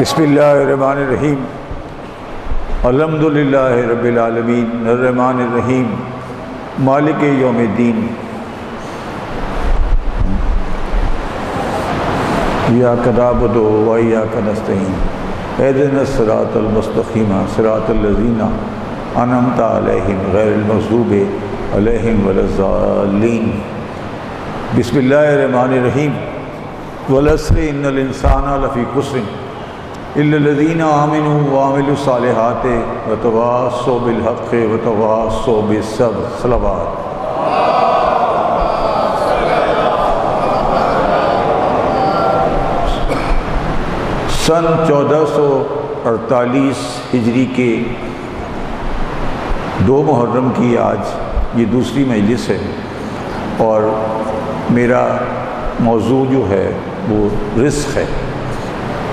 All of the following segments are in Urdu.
بسم اللہ الرحمن الرحیم الحمد للہ رب العالمین الرحمن الرحیم مالک یوم الدین ایاک نعبد و ایاک نستعین اہدنا الصراط المستقیم صراط الذین انعمت علیہم غیر المغضوب علیہم ولا الضالین بسم اللہ الرحمن الرحیم والعصر ان الانسان لفی خسر الا الذین آمنوا وعملوا الصالحات وتواصوا بالحق وتواصوا بالصبر صلوات۔ سن 1448 ہجری کے 2 محرم کی آج یہ دوسری مجلس ہے اور میرا موضوع جو ہے وہ رزق ہے۔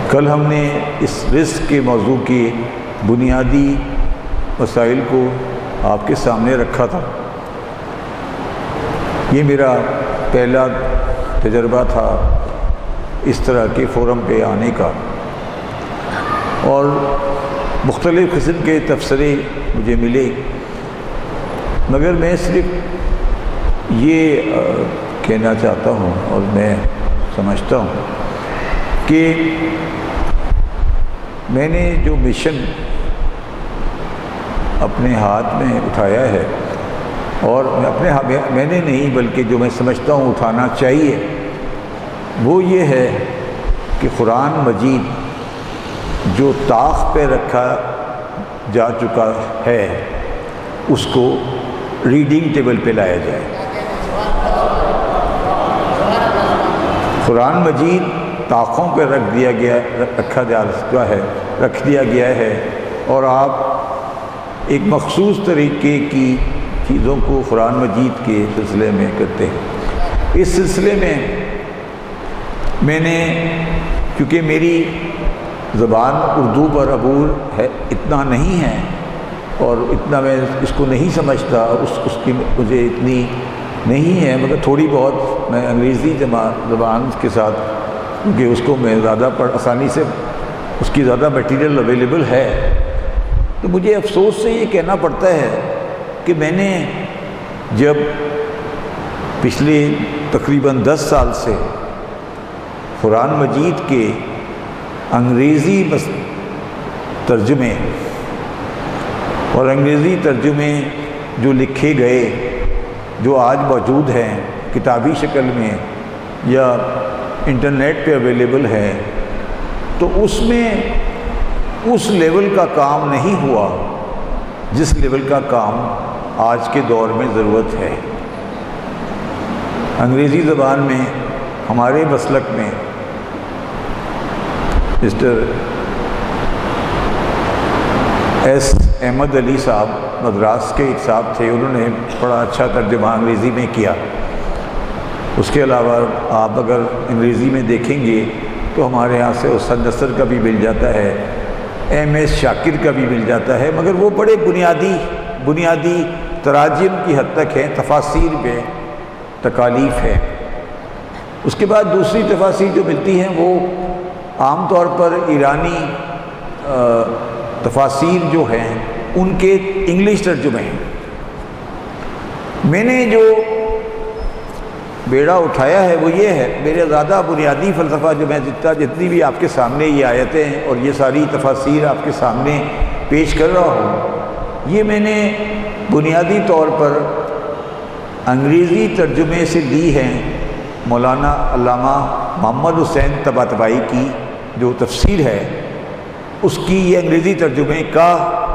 کل ہم نے اس رزق کے موضوع کے بنیادی مسائل کو آپ کے سامنے رکھا تھا۔ یہ میرا پہلا تجربہ تھا اس طرح کے فورم پہ آنے کا، اور مختلف قسم کے تبصرے مجھے ملے، مگر میں صرف یہ کہنا چاہتا ہوں اور میں سمجھتا ہوں کہ میں نے جو مشن اپنے ہاتھ میں اٹھایا ہے، اور میں نے نہیں بلکہ جو میں سمجھتا ہوں اٹھانا چاہیے، وہ یہ ہے کہ قرآن مجید جو طاق پہ رکھا جا چکا ہے اس کو ریڈنگ ٹیبل پہ لایا جائے۔ قرآن مجید طاقوں پہ رکھ دیا گیا ہے اور آپ ایک مخصوص طریقے کی چیزوں کو قرآن مجید کے سلسلے میں کرتے ہیں۔ اس سلسلے میں نے کیونکہ میری زبان اردو پر عبور ہے اتنا نہیں ہے، اور اتنا میں اس کو نہیں سمجھتا، اس کی مجھے اتنی نہیں ہے، مگر تھوڑی بہت میں انگریزی زبان کے ساتھ، کیونکہ اس کو میں زیادہ آسانی سے اس کی زیادہ میٹیریل اویلیبل ہے، تو مجھے افسوس سے یہ کہنا پڑتا ہے کہ میں نے جب پچھلے تقریباً 10 سال سے قرآن مجید کے انگریزی ترجمے اور انگریزی ترجمے جو لکھے گئے، جو آج موجود ہیں کتابی شکل میں یا انٹرنیٹ پہ اویلیبل ہے، تو اس میں اس لیول کا کام نہیں ہوا جس لیول کا کام آج کے دور میں ضرورت ہے۔ انگریزی زبان میں ہمارے مسلک میں مسٹر ایس احمد علی صاحب مدراس کے ایک صاحب تھے، انہوں نے بڑا اچھا ترجمہ انگریزی میں کیا۔ اس کے علاوہ آپ اگر انگریزی میں دیکھیں گے تو ہمارے ہاں سے حسن نصر کا بھی مل جاتا ہے، ایم ایس شاکر کا بھی مل جاتا ہے، مگر وہ بڑے بنیادی تراجم کی حد تک ہیں، تفاسیر میں تکالیف ہے۔ اس کے بعد دوسری تفاسیر جو ملتی ہیں وہ عام طور پر ایرانی تفاسیر جو ہیں ان کے انگلش ترجمے ہیں۔ میں نے جو بیڑا اٹھایا ہے وہ یہ ہے، میرے زیادہ بنیادی فلسفہ جو میں جتنی بھی آپ کے سامنے یہ آیتیں اور یہ ساری تفاسیر آپ کے سامنے پیش کر رہا ہوں، یہ میں نے بنیادی طور پر انگریزی ترجمے سے لی ہیں۔ مولانا علامہ محمد حسین طباطبائی کی جو تفسیر ہے اس کی یہ انگریزی ترجمے کا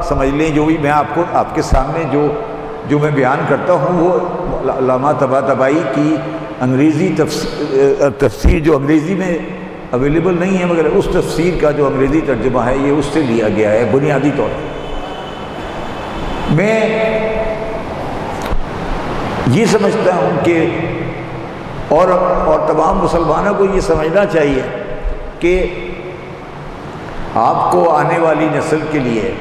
سمجھ لیں، جو بھی میں آپ کے سامنے جو میں بیان کرتا ہوں وہ علامہ طباطبائی کی انگریزی تفسیر جو انگریزی میں اویلیبل نہیں ہے، مگر اس تفسیر کا جو انگریزی ترجمہ ہے یہ اس سے لیا گیا ہے بنیادی طور پر۔ میں یہ سمجھتا ہوں کہ اور تمام مسلمانوں کو یہ سمجھنا چاہیے کہ آپ کو آنے والی نسل کے لیے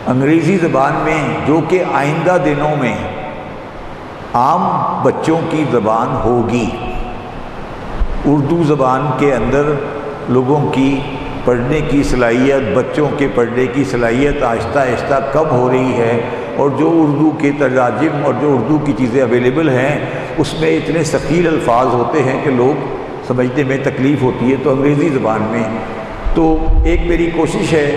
انگریزی زبان میں، جو کہ آئندہ دنوں میں عام بچوں کی زبان ہوگی، اردو زبان کے اندر لوگوں کی پڑھنے کی صلاحیت، بچوں کے پڑھنے کی صلاحیت آہستہ آہستہ کم ہو رہی ہے، اور جو اردو کے تراجم اور جو اردو کی چیزیں اویلیبل ہیں اس میں اتنے ثقیل الفاظ ہوتے ہیں کہ لوگ سمجھنے میں تکلیف ہوتی ہے، تو انگریزی زبان میں۔ تو ایک میری کوشش ہے،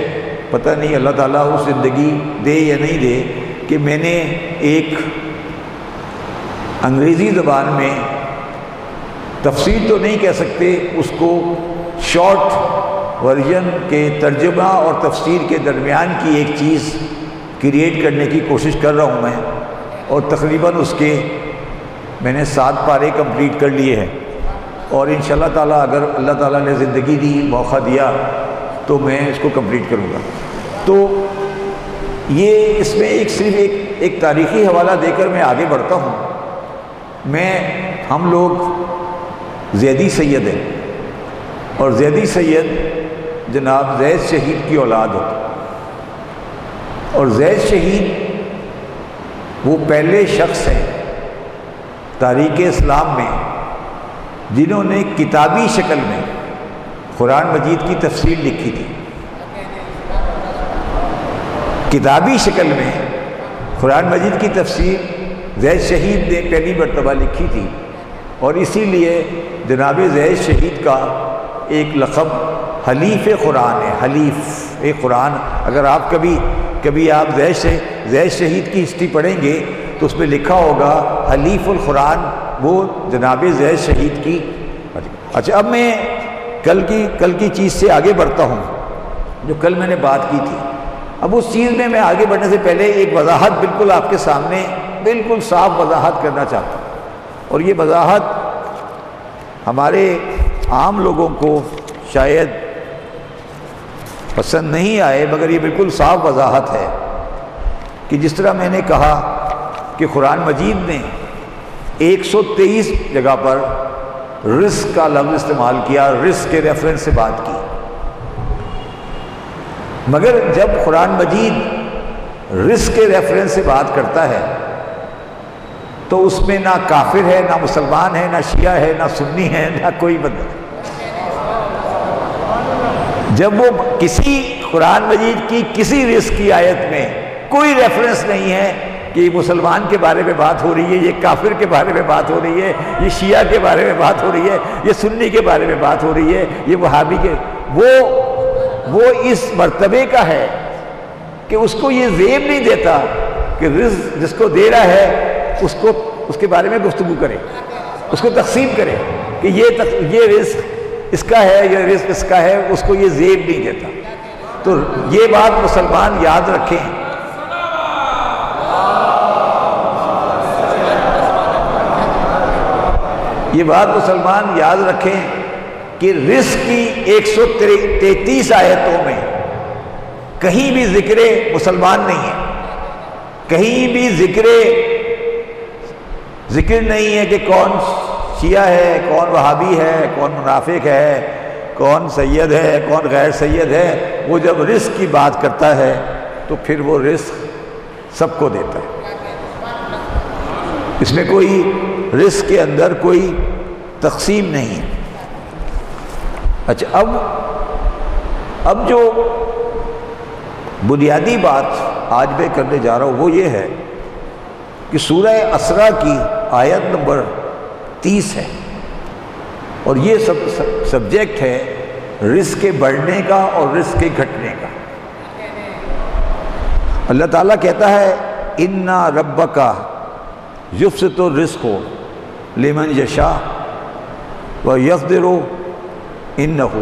پتہ نہیں اللہ تعالیٰ اس زندگی دے یا نہیں دے، کہ میں نے ایک انگریزی زبان میں تفسیر تو نہیں کہہ سکتے، اس کو شارٹ ورژن کے ترجمہ اور تفسیر کے درمیان کی ایک چیز کریٹ کرنے کی کوشش کر رہا ہوں میں، اور تقریباً اس کے میں نے 7 پارے کمپلیٹ کر لیے ہیں، اور انشاءاللہ تعالیٰ اگر اللہ تعالیٰ نے زندگی دی، موقع دیا، تو میں اس کو کمپلیٹ کروں گا۔ تو یہ اس میں صرف ایک تاریخی حوالہ دے کر میں آگے بڑھتا ہوں۔ ہم لوگ زیدی سید ہیں، اور زیدی سید جناب زید شہید کی اولاد ہوتا، اور زید شہید وہ پہلے شخص ہیں تاریخ اسلام میں جنہوں نے کتابی شکل میں قرآن مجید کی تفسیر لکھی تھی۔ کتابی شکل میں قرآن مجید کی تفسیر زید شہید نے پہلی مرتبہ لکھی تھی، اور اسی لیے جناب زید شہید کا ایک لقب حلیف قرآن ہے۔ حلیف قرآن، اگر آپ کبھی آپ زید شہید کی ہسٹری پڑھیں گے تو اس میں لکھا ہوگا حلیف القرآن، وہ جناب زید شہید کی۔ اچھا، اب میں کل کی چیز سے آگے بڑھتا ہوں جو کل میں نے بات کی تھی۔ اب اس چیز میں آگے بڑھنے سے پہلے ایک وضاحت بالکل آپ کے سامنے بالکل صاف وضاحت کرنا چاہتا ہوں، اور یہ وضاحت ہمارے عام لوگوں کو شاید پسند نہیں آئے، مگر یہ بالکل صاف وضاحت ہے کہ جس طرح میں نے کہا کہ قرآن مجید نے 123 جگہ پر رزق کا لفظ استعمال کیا، رزق کے ریفرنس سے بات کی، مگر جب قرآن مجید رزق کے ریفرنس سے بات کرتا ہے تو اس میں نہ کافر ہے، نہ مسلمان ہے، نہ شیعہ ہے، نہ سنی ہے، نہ کوئی بندہ۔ جب وہ کسی قرآن مجید کی کسی رزق کی آیت میں کوئی ریفرنس نہیں ہے کہ یہ مسلمان کے بارے میں بات ہو رہی ہے، یہ کافر کے بارے میں بات ہو رہی ہے، یہ شیعہ کے بارے میں بات ہو رہی ہے، یہ سنی کے بارے میں بات ہو رہی ہے، یہ وہابی کے، وہ اس مرتبے کا ہے کہ اس کو یہ زیب نہیں دیتا کہ رزق جس کو دے رہا ہے اس کے بارے میں گفتگو کرے، اس کو تقسیم کرے کہ یہ رزق اس کا ہے، یہ رزق اس کا ہے، اس کو یہ زیب نہیں دیتا۔ تو یہ بات مسلمان یاد رکھیں، یہ بات مسلمان یاد رکھیں کہ رزق کی 133 آیتوں میں کہیں بھی ذکر مسلمان نہیں ہے، کہیں بھی ذکر نہیں ہے کہ کون شیعہ ہے، کون وہابی ہے، کون منافق ہے، کون سید ہے، کون غیر سید ہے۔ وہ جب رزق کی بات کرتا ہے تو پھر وہ رزق سب کو دیتا ہے، اس میں کوئی رزق کے اندر کوئی تقسیم نہیں ہے۔ اچھا، اب جو بنیادی بات آج میں کرنے جا رہا ہوں وہ یہ ہے کہ سورہ اسراء کی آیت نمبر 30 ہے، اور یہ سبجیکٹ ہے رزق کے بڑھنے کا اور رزق کے گھٹنے کا۔ اللہ تعالیٰ کہتا ہے اِنَّ رَبَّكَ يُبْسِطُ الرِّزْقَ لِمَنْ يَشَاءُ وَيَقْدِرُ إِنَّهُ،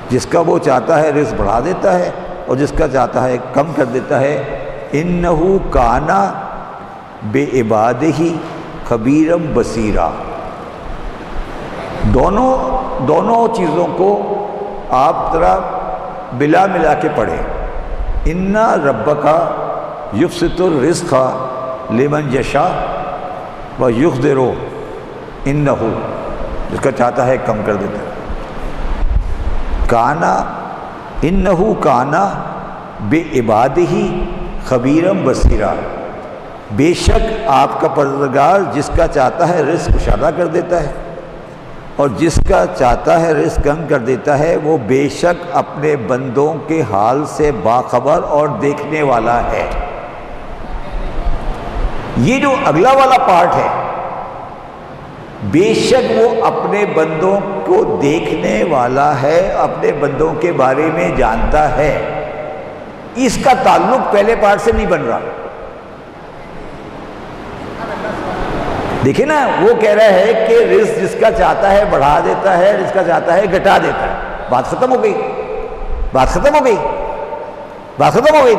جس کا وہ چاہتا ہے رزق بڑھا دیتا ہے اور جس کا چاہتا ہے کم کر دیتا ہے۔ إِنَّهُ كَانَ بِعِبَادِهِ خَبِيرًا بَصِيرًا، دونوں چیزوں کو آپ ذرا ملا کے پڑھیں۔ اِنَّ رَبَّكَ يُبْسِطُ الرِّزْقَ لِمَنْ يَشَاءُ وَيَقْدِرُ إِنَّهُ، جس کا چاہتا ہے کم کر دیتا ہے۔ کانا انہو کانا بعبادہ خبیرا بصیرا، بے شک آپ کا پروردگار جس کا چاہتا ہے رزق کشادہ کر دیتا ہے، اور جس کا چاہتا ہے رزق کم کر دیتا ہے، وہ بے شک اپنے بندوں کے حال سے باخبر اور دیکھنے والا ہے۔ یہ جو اگلا والا پارٹ ہے، بے شک وہ اپنے بندوں کو دیکھنے والا ہے، اپنے بندوں کے بارے میں جانتا ہے، اس کا تعلق پہلے پارٹ سے نہیں بن رہا۔ دیکھیں نا، وہ کہہ رہا ہے کہ رزق جس کا چاہتا ہے بڑھا دیتا ہے، جس کا چاہتا ہے گھٹا دیتا ہے۔ بات ختم ہو گئی، بات ختم ہو گئی، بات ختم ہو گئی۔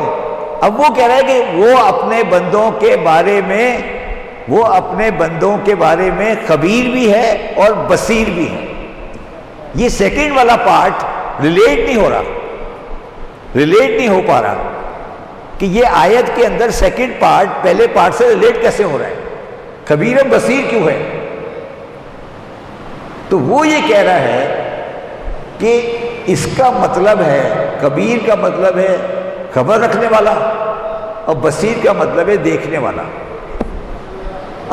اب وہ کہہ رہا ہے کہ وہ اپنے بندوں کے بارے میں، وہ اپنے بندوں کے بارے میں خبیر بھی ہے اور بصیر بھی ہے۔ یہ سیکنڈ والا پارٹ ریلیٹ نہیں ہو رہا، ریلیٹ نہیں ہو پا رہا کہ یہ آیت کے اندر سیکنڈ پارٹ پہلے پارٹ سے ریلیٹ کیسے ہو رہا ہے، خبیر بصیر کیوں ہے؟ تو وہ یہ کہہ رہا ہے کہ اس کا مطلب ہے، خبیر کا مطلب ہے خبر رکھنے والا، اور بصیر کا مطلب ہے دیکھنے والا۔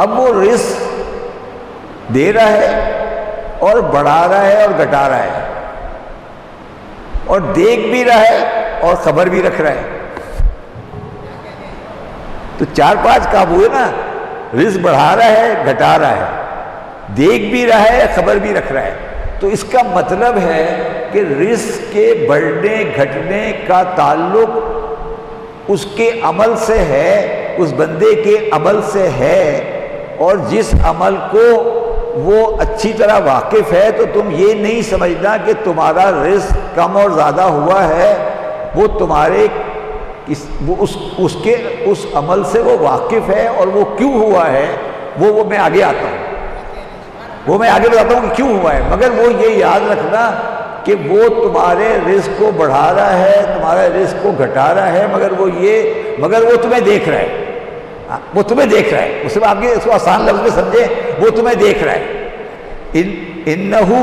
اب وہ رزق دے رہا ہے اور بڑھا رہا ہے اور گھٹا رہا ہے، اور دیکھ بھی رہا ہے اور خبر بھی رکھ رہا ہے۔ تو 4-5 کام ہوئے نا، رزق بڑھا رہا ہے، گھٹا رہا ہے، دیکھ بھی رہا ہے، خبر بھی رکھ رہا ہے۔ تو اس کا مطلب ہے کہ رزق کے بڑھنے گھٹنے کا تعلق اس کے عمل سے ہے، اس بندے کے عمل سے ہے، اور جس عمل کو وہ اچھی طرح واقف ہے، تو تم یہ نہیں سمجھنا کہ تمہارا رزق کم اور زیادہ ہوا ہے، وہ تمہارے اس عمل سے وہ واقف ہے، اور وہ کیوں ہوا ہے وہ میں آگے آتا ہوں، وہ میں آگے بتاتا ہوں کہ کیوں ہوا ہے۔ مگر وہ یہ یاد رکھنا کہ وہ تمہارے رزق کو بڑھا رہا ہے، تمہارے رزق کو گھٹا رہا ہے، مگر وہ تمہیں دیکھ رہا ہے، وہ تمہیں دیکھ رہا ہے۔ اس میں آپ اس کو آسان لفظ میں سمجھے، وہ تمہیں دیکھ رہا ہے۔ انہو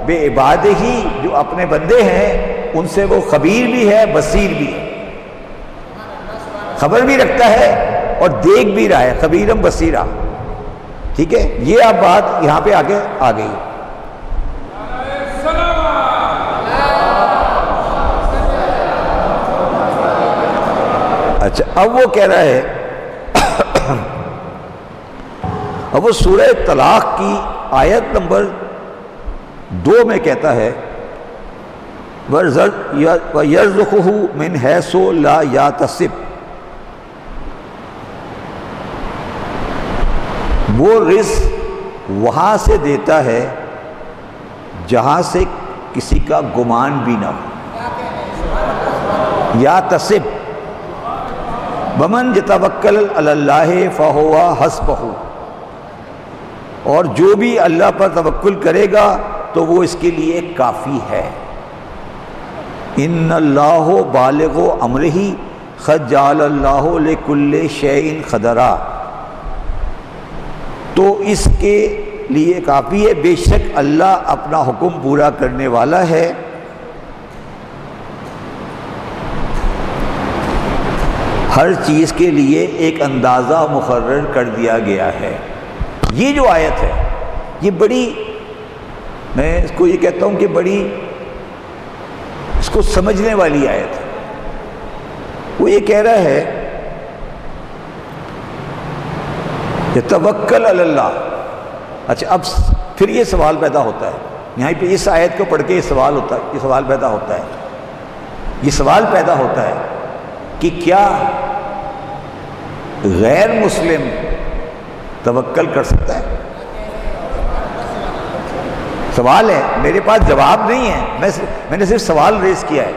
بے عبادہ ہی، جو اپنے بندے ہیں ان سے وہ خبیر بھی ہے، بصیر بھی ہے، خبر بھی رکھتا ہے اور دیکھ بھی رہا ہے، خبیرم بصیرہ۔ ٹھیک ہے، یہ اب بات یہاں پہ آگے آ گئی۔ اچھا، اب وہ کہہ رہا ہے، اب وہ سورہ طلاق کی آیت نمبر 2 میں کہتا ہے وَيَرْزُقُهُ مِنْ حَيْثُ لَا يَحْتَسِبُ، وہ رزق وہاں سے دیتا ہے جہاں سے کسی کا گمان بھی نہ ہو۔ یَحْتَسِبُ وَمَنْ يَتَوَکَّلْ عَلَى اللَّهِ فَهُوَ حَسْبُهُ، اور جو بھی اللہ پر توکل کرے گا تو وہ اس کے لیے کافی ہے۔ ان اللہ بالغ امرہ قد جعل اللہ لکل شیء قدرا، تو اس کے لیے کافی ہے، بے شک اللہ اپنا حکم پورا کرنے والا ہے۔ ہر چیز کے لیے ایک اندازہ مقرر کر دیا گیا ہے۔ یہ جو آیت ہے یہ بڑی، میں اس کو یہ کہتا ہوں کہ بڑی اس کو سمجھنے والی آیت ہے۔ وہ یہ کہہ رہا ہے یتوکل علی اللہ۔ اچھا، اب پھر یہ سوال پیدا ہوتا ہے یہاں پہ، اس آیت کو پڑھ کے یہ سوال پیدا ہوتا ہے، یہ سوال پیدا ہوتا ہے کہ کیا غیر مسلم توکل کر سکتا ہے؟ سوال ہے، میرے پاس جواب نہیں ہے، میں نے صرف سوال ریز کیا ہے۔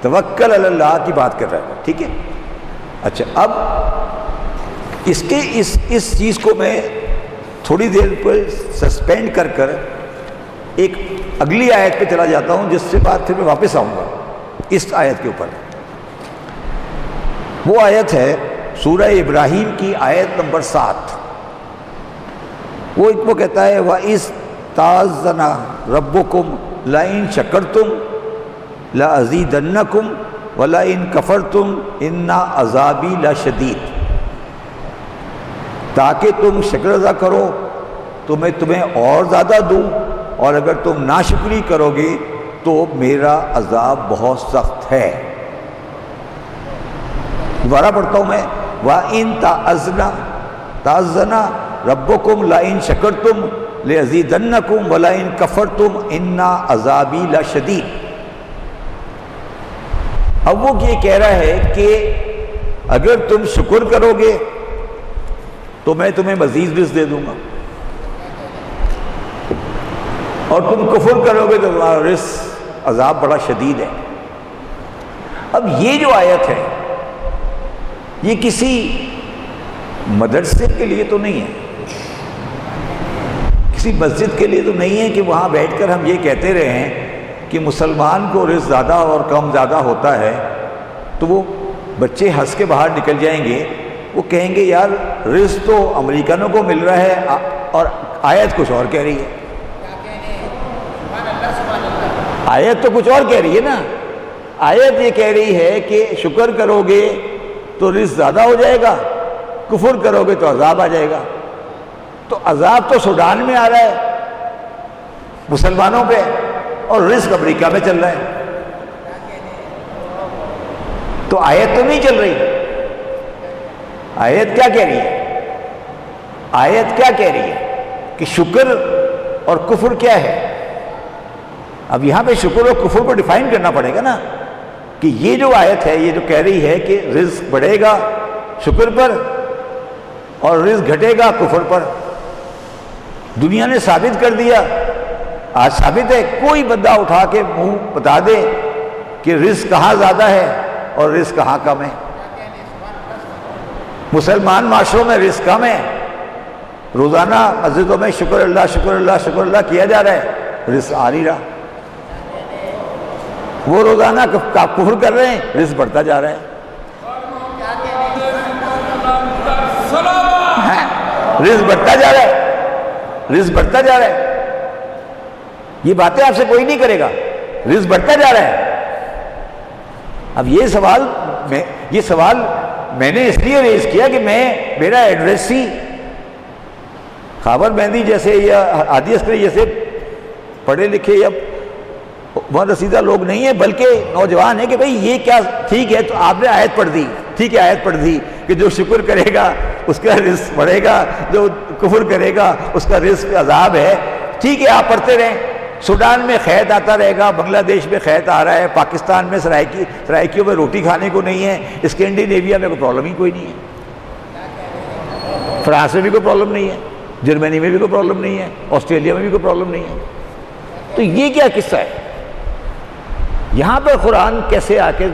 توکل علی اللہ کی بات کر رہا ہے، ٹھیک ہے۔ اچھا، اب اس چیز کو میں تھوڑی دیر پر سسپینڈ کر ایک اگلی آیت پہ چلا جاتا ہوں، جس سے بعد پھر میں واپس آؤں گا اس آیت کے اوپر۔ وہ آیت ہے سورہ ابراہیم کی آیت نمبر 7۔ وہ کہتا ہے وَإِذْ تَأَذَّنَ رَبُّكُمْ لَئِن شَكَرْتُمْ لَأَزِيدَنَّكُمْ وَلَئِن كَفَرْتُمْ إِنَّ عَذَابِي لَشَدِيدٌ، تاکہ تم شکر ادا کرو تو میں تمہیں اور زیادہ دوں، اور اگر تم ناشکری کرو گے تو میرا عذاب بہت سخت ہے۔ دوبارہ پڑھتا ہوں میں، وَإِن تَعَذَّنَ رَبُّكُمْ لَئِن شَكَرْتُمْ لَأَزِيدَنَّكُمْ وَلَئِن كَفَرْتُمْ إِنَّ عَذَابِي لَشَدِيدٌ۔ اب وہ یہ کہہ رہا ہے کہ اگر تم شکر کرو گے تو میں تمہیں مزید رزق دے دوں گا، اور تم کفر کرو گے تو تمہارا رزق عذاب بڑا شدید ہے۔ اب یہ جو آیت ہے یہ کسی مدرسے کے لیے تو نہیں ہے، کسی مسجد کے لیے تو نہیں ہے کہ وہاں بیٹھ کر ہم یہ کہتے رہے ہیں کہ مسلمان کو رزق زیادہ اور کم زیادہ ہوتا ہے تو وہ بچے ہنس کے باہر نکل جائیں گے، وہ کہیں گے یار رزق تو امریکنوں کو مل رہا ہے اور آیت کچھ اور کہہ رہی ہے۔ آیت تو کچھ اور کہہ رہی ہے نا، آیت یہ کہہ رہی ہے کہ شکر کرو گے تو رزق زیادہ ہو جائے گا، کفر کرو گے تو عذاب آ جائے گا۔ تو عذاب تو سوڈان میں آ رہا ہے مسلمانوں پہ، اور رزق امریکہ میں چل رہا ہے، تو آیت تو نہیں چل رہی۔ آیت کیا کہہ رہی ہے؟ آیت کیا کہہ رہی ہے کہ شکر اور کفر کیا ہے؟ اب یہاں پہ شکر اور کفر کو ڈیفائن کرنا پڑے گا نا، کہ یہ جو آیت ہے یہ جو کہہ رہی ہے کہ رزق بڑھے گا شکر پر اور رزق گھٹے گا کفر پر، دنیا نے ثابت کر دیا، آج ثابت ہے، کوئی بندہ اٹھا کے منہ بتا دے کہ رزق کہاں زیادہ ہے اور رزق کہاں کم ہے۔ مسلمان معاشروں میں رزق کم ہے، روزانہ مسجدوں میں شکر اللہ شکر اللہ شکر اللہ کیا جا رہا ہے، رزق آ نہیں رہا۔ وہ روزانہ کفر کر رہے ہیں، رزق بڑھتا جا رہا ہے۔ رزق بڑھتا جا رہا ہے، رزق بڑھتا جا رہا ہے، یہ باتیں آپ سے کوئی نہیں کرے گا، رزق بڑھتا جا رہا ہے۔ اب یہ سوال میں نے اس لیے ریز کیا کہ میرا ایڈریس ہی خاور مہندی جیسے یا ہادی عسکری جیسے پڑھے لکھے یا بہت رسیدہ لوگ نہیں ہیں، بلکہ نوجوان ہیں کہ بھئی یہ کیا ٹھیک ہے، تو آپ نے آیت پڑھ دی، ٹھیک ہے آیت پڑھ دی کہ جو شکر کرے گا اس کا رزق بڑھے گا، جو کفر کرے گا اس کا رزق عذاب ہے، ٹھیک ہے آپ پڑھتے رہیں۔ سوڈان میں قحط آتا رہے گا، بنگلہ دیش میں قحط آ رہا ہے، پاکستان میں سرائکیوں میں روٹی کھانے کو نہیں ہے، اسکینڈینیویا میں کوئی پرابلم ہی کوئی نہیں ہے، فرانس میں بھی کوئی پرابلم نہیں ہے، جرمنی میں بھی کوئی پرابلم نہیں ہے، آسٹریلیا میں بھی کوئی پرابلم نہیں ہے۔ تو یہ کیا قصہ ہے؟ یہاں پر قرآن کیسے آ کے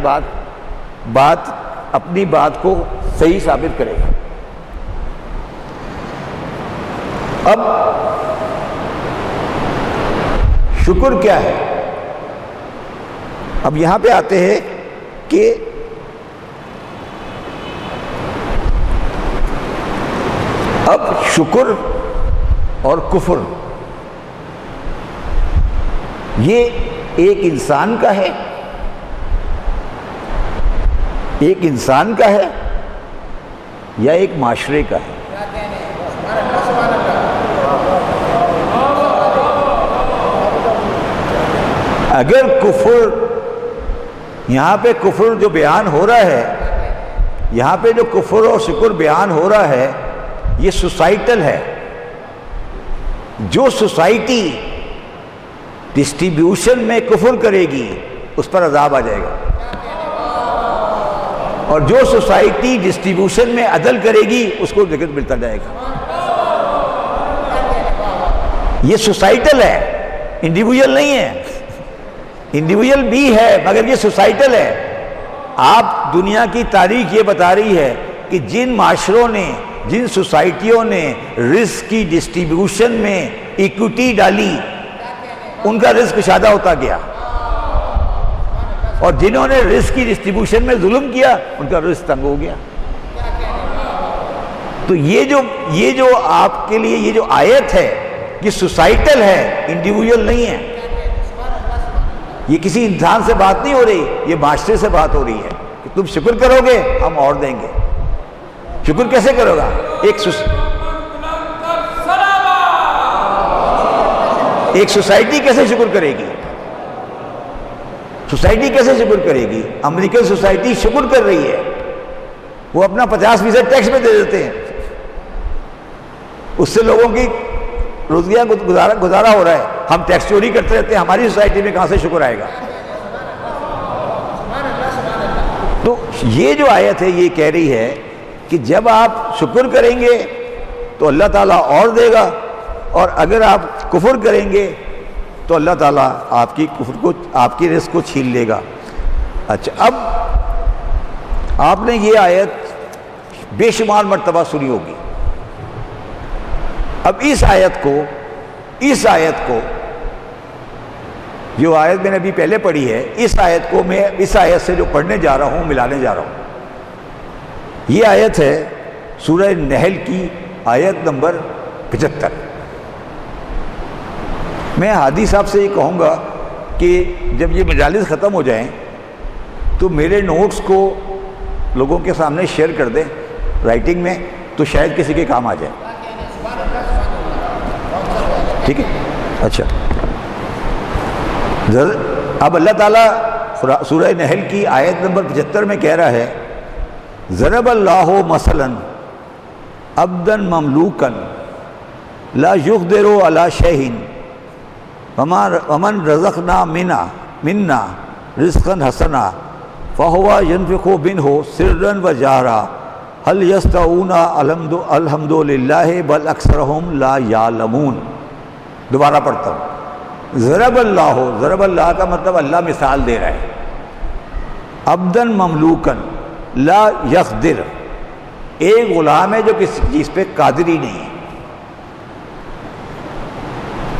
بات اپنی بات کو صحیح ثابت کرے گا؟ اب شکر کیا ہے؟ اب یہاں پہ آتے ہیں کہ اب شکر اور کفر یہ ایک انسان کا ہے، ایک انسان کا ہے یا ایک معاشرے کا ہے؟ اگر کفر، یہاں پہ کفر جو بیان ہو رہا ہے، یہاں پہ جو کفر اور شکر بیان ہو رہا ہے یہ سوسائٹل ہے۔ جو سوسائٹی ڈسٹریبیوشن میں کفر کرے گی اس پر عذاب آ جائے گا، اور جو سوسائٹی ڈسٹریبیوشن میں عدل کرے گی اس کو رزق ملتا جائے گا۔ یہ سوسائٹل ہے، انڈیویجول نہیں ہے، انڈیویجول بھی ہے مگر یہ سوسائٹل ہے۔ آپ دنیا کی تاریخ یہ بتا رہی ہے کہ جن معاشروں نے، جن سوسائٹیوں نے رزق کی ڈسٹریبیوشن میں ایکوٹی ڈالی ان کا رزق کشادہ ہوتا گیا، اور جنہوں نے رزق کی ڈسٹریبیوشن میں ظلم کیا ان کا رزق تنگ ہو گیا۔ تو یہ جو آپ کے لیے یہ جو آیت ہے یہ سوسائٹل ہے، انڈیویجول نہیں ہے۔ یہ کسی انسان سے بات نہیں ہو رہی، یہ معاشرے سے بات ہو رہی ہے کہ تم شکر کرو گے ہم اور دیں گے۔ شکر کیسے کرو ایک سوسائٹی کیسے شکر کرے گی؟ سوسائٹی کیسے شکر کرے گی؟ امریکن سوسائٹی شکر کر رہی ہے، وہ اپنا 50% ٹیکس میں دے دیتے ہیں، اس سے لوگوں کی روزیاں گزارا ہو رہا ہے. ہم ٹیکس چوری کرتے رہتے ہیں، ہماری سوسائٹی میں کہاں سے شکر آئے گا؟ تو یہ جو آیت ہے یہ کہہ رہی ہے کہ جب آپ شکر کریں گے تو اللہ تعالیٰ اور دے گا، اور اگر آپ کفر کریں گے تو اللہ تعالیٰ آپ کی کفر کو، آپ کی رزق کو چھین لے گا. اچھا، اب آپ نے یہ آیت بے شمار مرتبہ سنی ہوگی. اب اس آیت کو جو آیت میں نے ابھی پہلے پڑھی ہے، اس آیت کو میں اس آیت سے جو پڑھنے جا رہا ہوں ملانے جا رہا ہوں. یہ آیت ہے سورہ نحل کی آیت نمبر 75. میں ہادی صاحب سے یہ کہوں گا کہ جب یہ مجالس ختم ہو جائیں تو میرے نوٹس کو لوگوں کے سامنے شیئر کر دیں رائٹنگ میں، تو شاید کسی کے کام آ جائے. ٹھیک ہے؟ اچھا، اب اللہ تعالیٰ سورہ نحل کی آیت نمبر 75 میں کہہ رہا ہے، ضرب اللہ مثلا عبدا مملوکا لا یقدر علی شیء ومن رزقنا منا رزقا حسنا فهو ينفق منه سرا وجهرا هل يستوون الحمد للہ بل اکثرهم لا يعلمون. دوبارہ پڑھتا ہوں. ضرب اللہ کا مطلب اللہ مثال دے رہا ہے. عبدا مملوکا لا یقدر، ایک غلام ہے جو کسی چیز پہ قادر ہی نہیں ہے.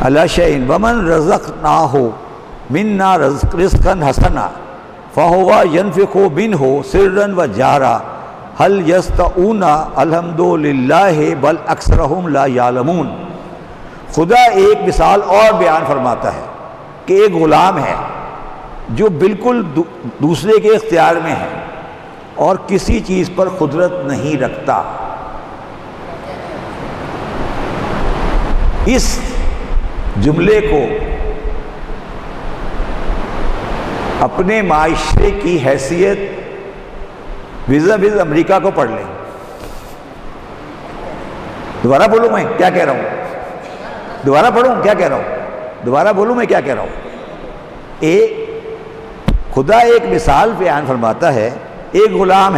علی شیء ومن رزقناہ منا رزقا حسنا فہو ینفق منہ سرا وجہرا هل یستوون الحمد للہ بل اکثرهم لا یعلمون. خدا ایک مثال اور بیان فرماتا ہے کہ ایک غلام ہے جو بالکل دوسرے کے اختیار میں ہے اور کسی چیز پر قدرت نہیں رکھتا. اس جملے کو اپنے معاشرے کی حیثیت وز امریکہ کو پڑھ لیں. دوبارہ بولوں میں کیا کہہ رہا ہوں؟ دوبارہ پڑھوں کیا کہہ رہا ہوں؟ دوبارہ بولوں میں کیا کہہ رہا ہوں؟ خدا ایک مثال بیان فرماتا ہے. ایک غلام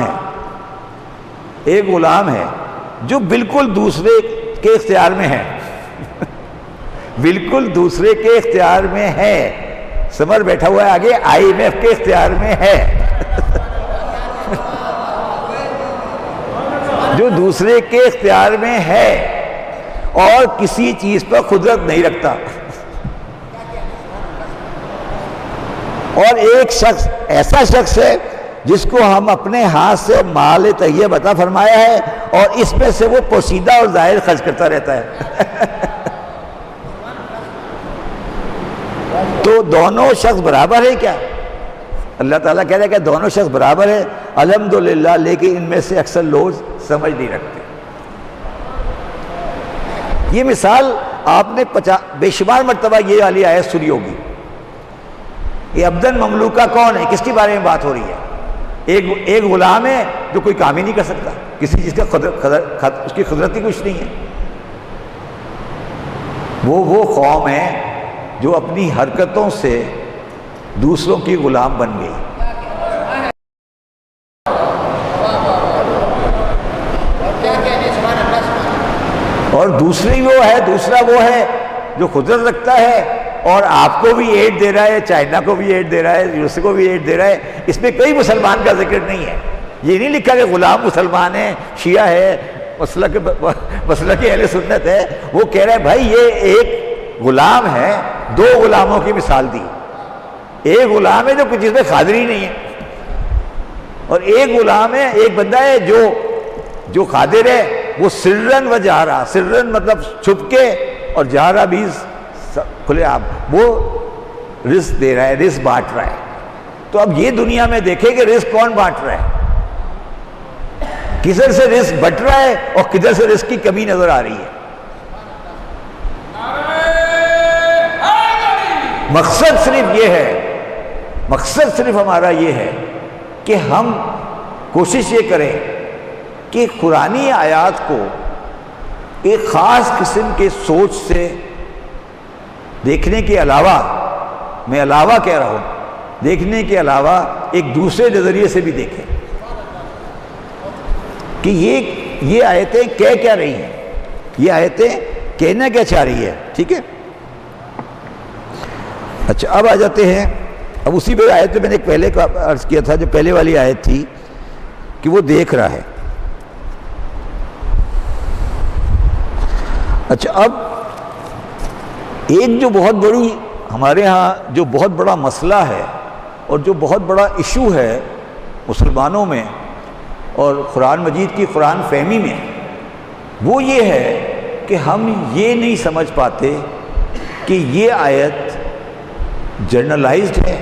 ہے جو بالکل دوسرے کے اختیار میں ہے. بالکل دوسرے کے اختیار میں ہے. سمر بیٹھا ہوا ہے آگے، IMF کے اختیار میں ہے. جو دوسرے کے اختیار میں ہے اور کسی چیز پر قدرت نہیں رکھتا. اور ایک شخص ایسا شخص ہے جس کو ہم اپنے ہاتھ سے مال طیب عطا فرمایا ہے اور اس میں سے وہ پوشیدہ اور ظاہر خرچ کرتا رہتا ہے. تو دونوں شخص برابر ہے کیا؟ اللہ تعالیٰ کہہ رہا ہے کہ دونوں شخص برابر ہے الحمدللہ، لیکن ان میں سے اکثر لوگ سمجھ نہیں رکھتے. یہ مثال آپ نے بے شمار مرتبہ یہ والی آیت سنی ہوگی. یہ عبدن مملوکہ کون ہے؟ کس کے بارے میں بات ہو رہی ہے؟ ایک غلام ہے جو کوئی کام ہی نہیں کر سکتا، کسی چیز کا اس کی قدرت ہی کچھ نہیں ہے. وہ قوم ہے جو اپنی حرکتوں سے دوسروں کی غلام بن گئی. اور دوسرا وہ ہے جو قدرت رکھتا ہے اور آپ کو بھی ایڈ دے رہا ہے، چائنا کو بھی ایڈ دے رہا ہے، روس کو بھی ایڈ دے رہا ہے. اس میں کوئی مسلمان کا ذکر نہیں ہے. یہ نہیں لکھا کہ غلام مسلمان ہے، شیعہ ہے، مسلک اہل سنت ہے. وہ کہہ رہا ہے بھائی یہ ایک غلام ہے، دو غلاموں کی مثال دی. ایک غلام ہے جو کچھ چیز میں قادر ہی نہیں ہے، اور ایک غلام ہے، ایک بندہ ہے جو قادر ہے. وہ سرن و جہرا، سرن مطلب چھپ کے اور جہرا بھی کھلے عام، وہ رزق دے رہا ہے، رزق بانٹ رہا ہے. تو اب یہ دنیا میں دیکھیں کہ رزق کون بانٹ رہا ہے، کدھر سے رزق بٹ رہا ہے اور کدھر سے رزق کی کمی نظر آ رہی ہے. مقصد صرف یہ ہے، مقصد صرف ہمارا یہ ہے کہ ہم کوشش یہ کریں کہ قرآنی آیات کو ایک خاص قسم کے سوچ سے دیکھنے کے علاوہ، میں علاوہ کہہ رہا ہوں، دیکھنے کے علاوہ ایک دوسرے نظریے سے بھی دیکھیں کہ یہ آیتیں کہہ کیا رہی ہیں، یہ آیتیں کہنا کیا چاہ رہی ہے. ٹھیک ہے. اچھا اب آ جاتے ہیں، اب اسی پہ آیت میں نے ایک پہلے کا عرض کیا تھا، جو پہلے والی آیت تھی کہ وہ دیکھ رہا ہے. اچھا اب ایک جو بہت بڑی ہمارے ہاں جو بہت بڑا مسئلہ ہے اور جو بہت بڑا ایشو ہے مسلمانوں میں اور قرآن مجید کی قرآن فہمی میں، وہ یہ ہے کہ ہم یہ نہیں سمجھ پاتے کہ یہ آیت جرنلائزڈ ہے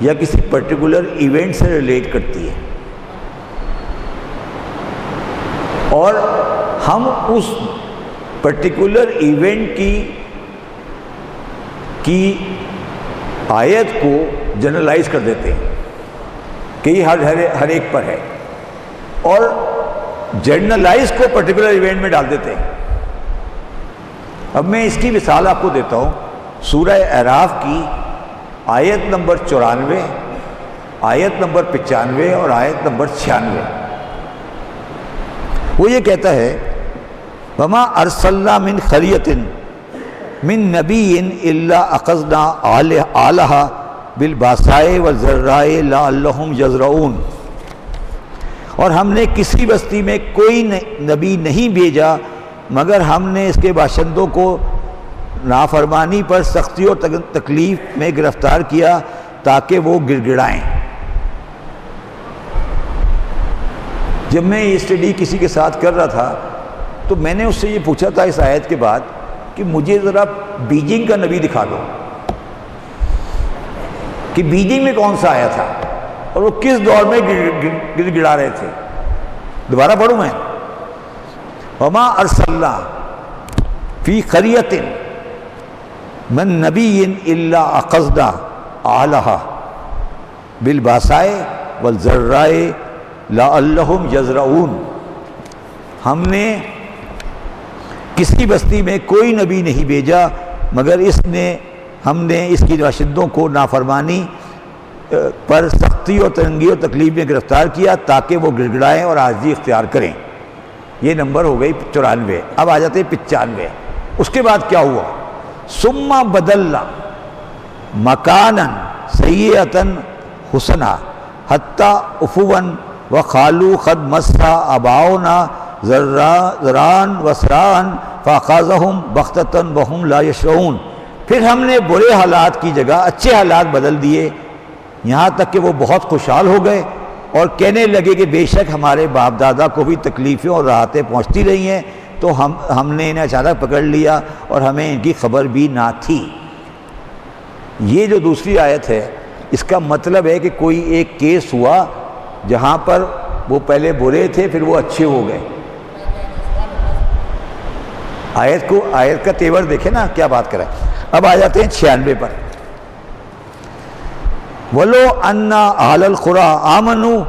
یا کسی پرٹیکولر ایونٹ سے ریلیٹ کرتی ہے، اور ہم اس پرٹیکولر ایونٹ کی آیت کو جنرلائز کر دیتے ہیں کہ یہ ہر ایک پر ہے، اور جنرلائز کو پرٹیکولر ایونٹ میں ڈال دیتے ہیں. اب میں اس کی مثال آپ کو دیتا ہوں. سورہ اعراف کی آیت نمبر 94، آیت نمبر 95 اور آیت نمبر 96. وہ یہ کہتا ہے وَمَا أَرْسَلْنَا مِنْ قَرْيَةٍ مِنْ نَبِيٍّ إِلَّا أَخَذْنَا أَهْلَهَا بِالْبَأْسَاءِ وَالضَّرَّاءِ لَعَلَّهُمْ يَضْرَعُونَ. اور ہم نے کسی بستی میں کوئی نبی نہیں بھیجا مگر ہم نے اس کے باشندوں کو نافرمانی پر سختی اور تکلیف میں گرفتار کیا تاکہ وہ گڑ گڑائیں. جب میں یہ اسٹڈی کسی کے ساتھ کر رہا تھا تو میں نے اس سے یہ پوچھا تھا اس آیت کے بعد کہ مجھے ذرا بیجنگ کا نبی دکھا دو کہ بیجنگ میں کون سا آیا تھا اور وہ کس دور میں گڑ گڑا رہے تھے. دوبارہ پڑھوں میں. وما ارسلنا فی قریۃ من نبی الا اخذنا اہلها بالباساء والضراء لعلهم یضرعون. ہم نے کسی بستی میں کوئی نبی نہیں بھیجا مگر ہم نے اس کی باشندوں کو نافرمانی پر سختی اور تنگی اور تکلیف میں گرفتار کیا تاکہ وہ گڑ گڑائیں اور عاجزی اختیار کریں. یہ نمبر ہو گئی 94. اب آ جاتے ہیں 95. اس کے بعد کیا ہوا؟ ثم بدلنا مکانا سیئتا حسنا حتی عفوا وقالوا قد مس آباؤنا ذران وسران فاخذهم بغتة وهم لا يشعرون. پھر ہم نے برے حالات کی جگہ اچھے حالات بدل دیے یہاں تک کہ وہ بہت خوشحال ہو گئے اور کہنے لگے کہ بے شک ہمارے باپ دادا کو بھی تکلیفیں اور راحتیں پہنچتی رہی ہیں تو ہم نے انہیں اچانک پکڑ لیا اور ہمیں ان کی خبر بھی نہ تھی. یہ جو دوسری آیت ہے اس کا مطلب ہے کہ کوئی ایک کیس ہوا جہاں پر وہ پہلے برے تھے پھر وہ اچھے ہو گئے. آیت کا تیور دیکھیں نا کیا بات کرا. اب آ جاتے ہیں 96 پر. وَلَوْ أَنَّ أَهْلَ الْقُرَىٰ آمَنُوا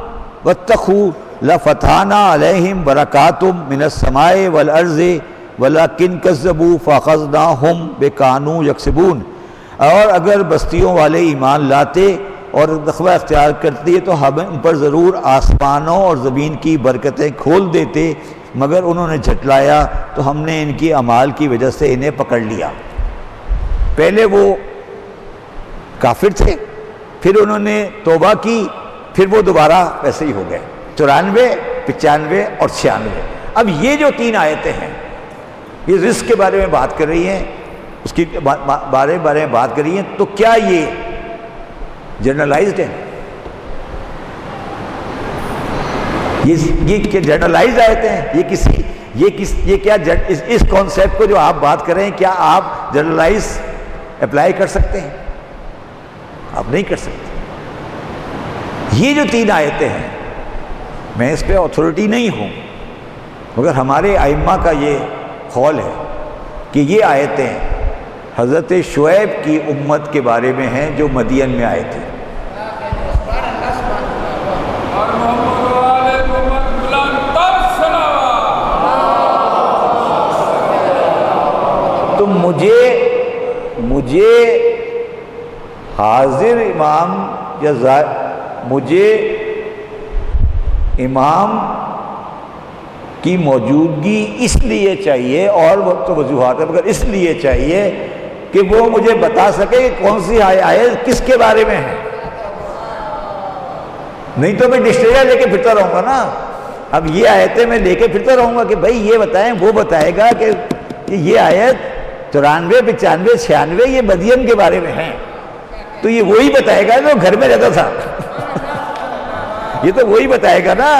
وَاتَّقُوا لَفَتَحْنَا عَلَيْهِمْ بَرَكَاتٌ مِّنَ السَّمَاءِ وَالْأَرْضِ وَلَٰكِنْ كَذَّبُوا فَأَخَذْنَاهُمْ بِكَانُوا يَكْسِبُونَ. اور اگر بستیوں والے ایمان لاتے اور تقوی اختیار کرتے تو ہم ان پر ضرور آسمانوں اور زمین کی برکتیں کھول دیتے مگر انہوں نے جھٹلایا تو ہم نے ان کی اعمال کی وجہ سے انہیں پکڑ لیا. پہلے وہ کافر تھے پھر انہوں نے توبہ کی پھر وہ دوبارہ ویسے ہی ہو گئے. 94 95 اور 96. اب یہ جو 3 آیتیں ہیں یہ رزق کے بارے میں بات کر رہی ہیں اس کی بارے میں بات کر رہی ہیں. تو کیا یہ جنرلائزڈ ہے؟ یہ جنرلائزڈ آیتیں ہیں. یہ کیا اس کانسیپٹ کو جو آپ بات کر رہے ہیں کیا آپ جنرلائز اپلائی کر سکتے ہیں؟ آپ نہیں کر سکتے. یہ جو 3 آیتیں ہیں میں اس پہ اتھارٹی نہیں ہوں مگر ہمارے ائمہ کا یہ قول ہے کہ یہ آیتیں حضرت شعیب کی امت کے بارے میں ہیں جو مدین میں آئے تھے. تو مجھے حاضر امام یا مجھے امام کی موجودگی اس لیے چاہیے، اور وقت وجوہات ہے مگر اس لیے چاہیے کہ وہ مجھے بتا سکے کہ کون سی آیت کس کے بارے میں ہے. نہیں تو میں ڈکشنری لے کے پھرتا رہوں گا نا. اب یہ آیتیں میں لے کے پھرتا رہوں گا کہ بھائی یہ بتائیں، وہ بتائے گا کہ یہ آیت 94 95 96 یہ مدین کے بارے میں ہیں. تو یہ وہی بتائے گا جو گھر میں رہتا تھا. یہ تو وہی بتائے گا نا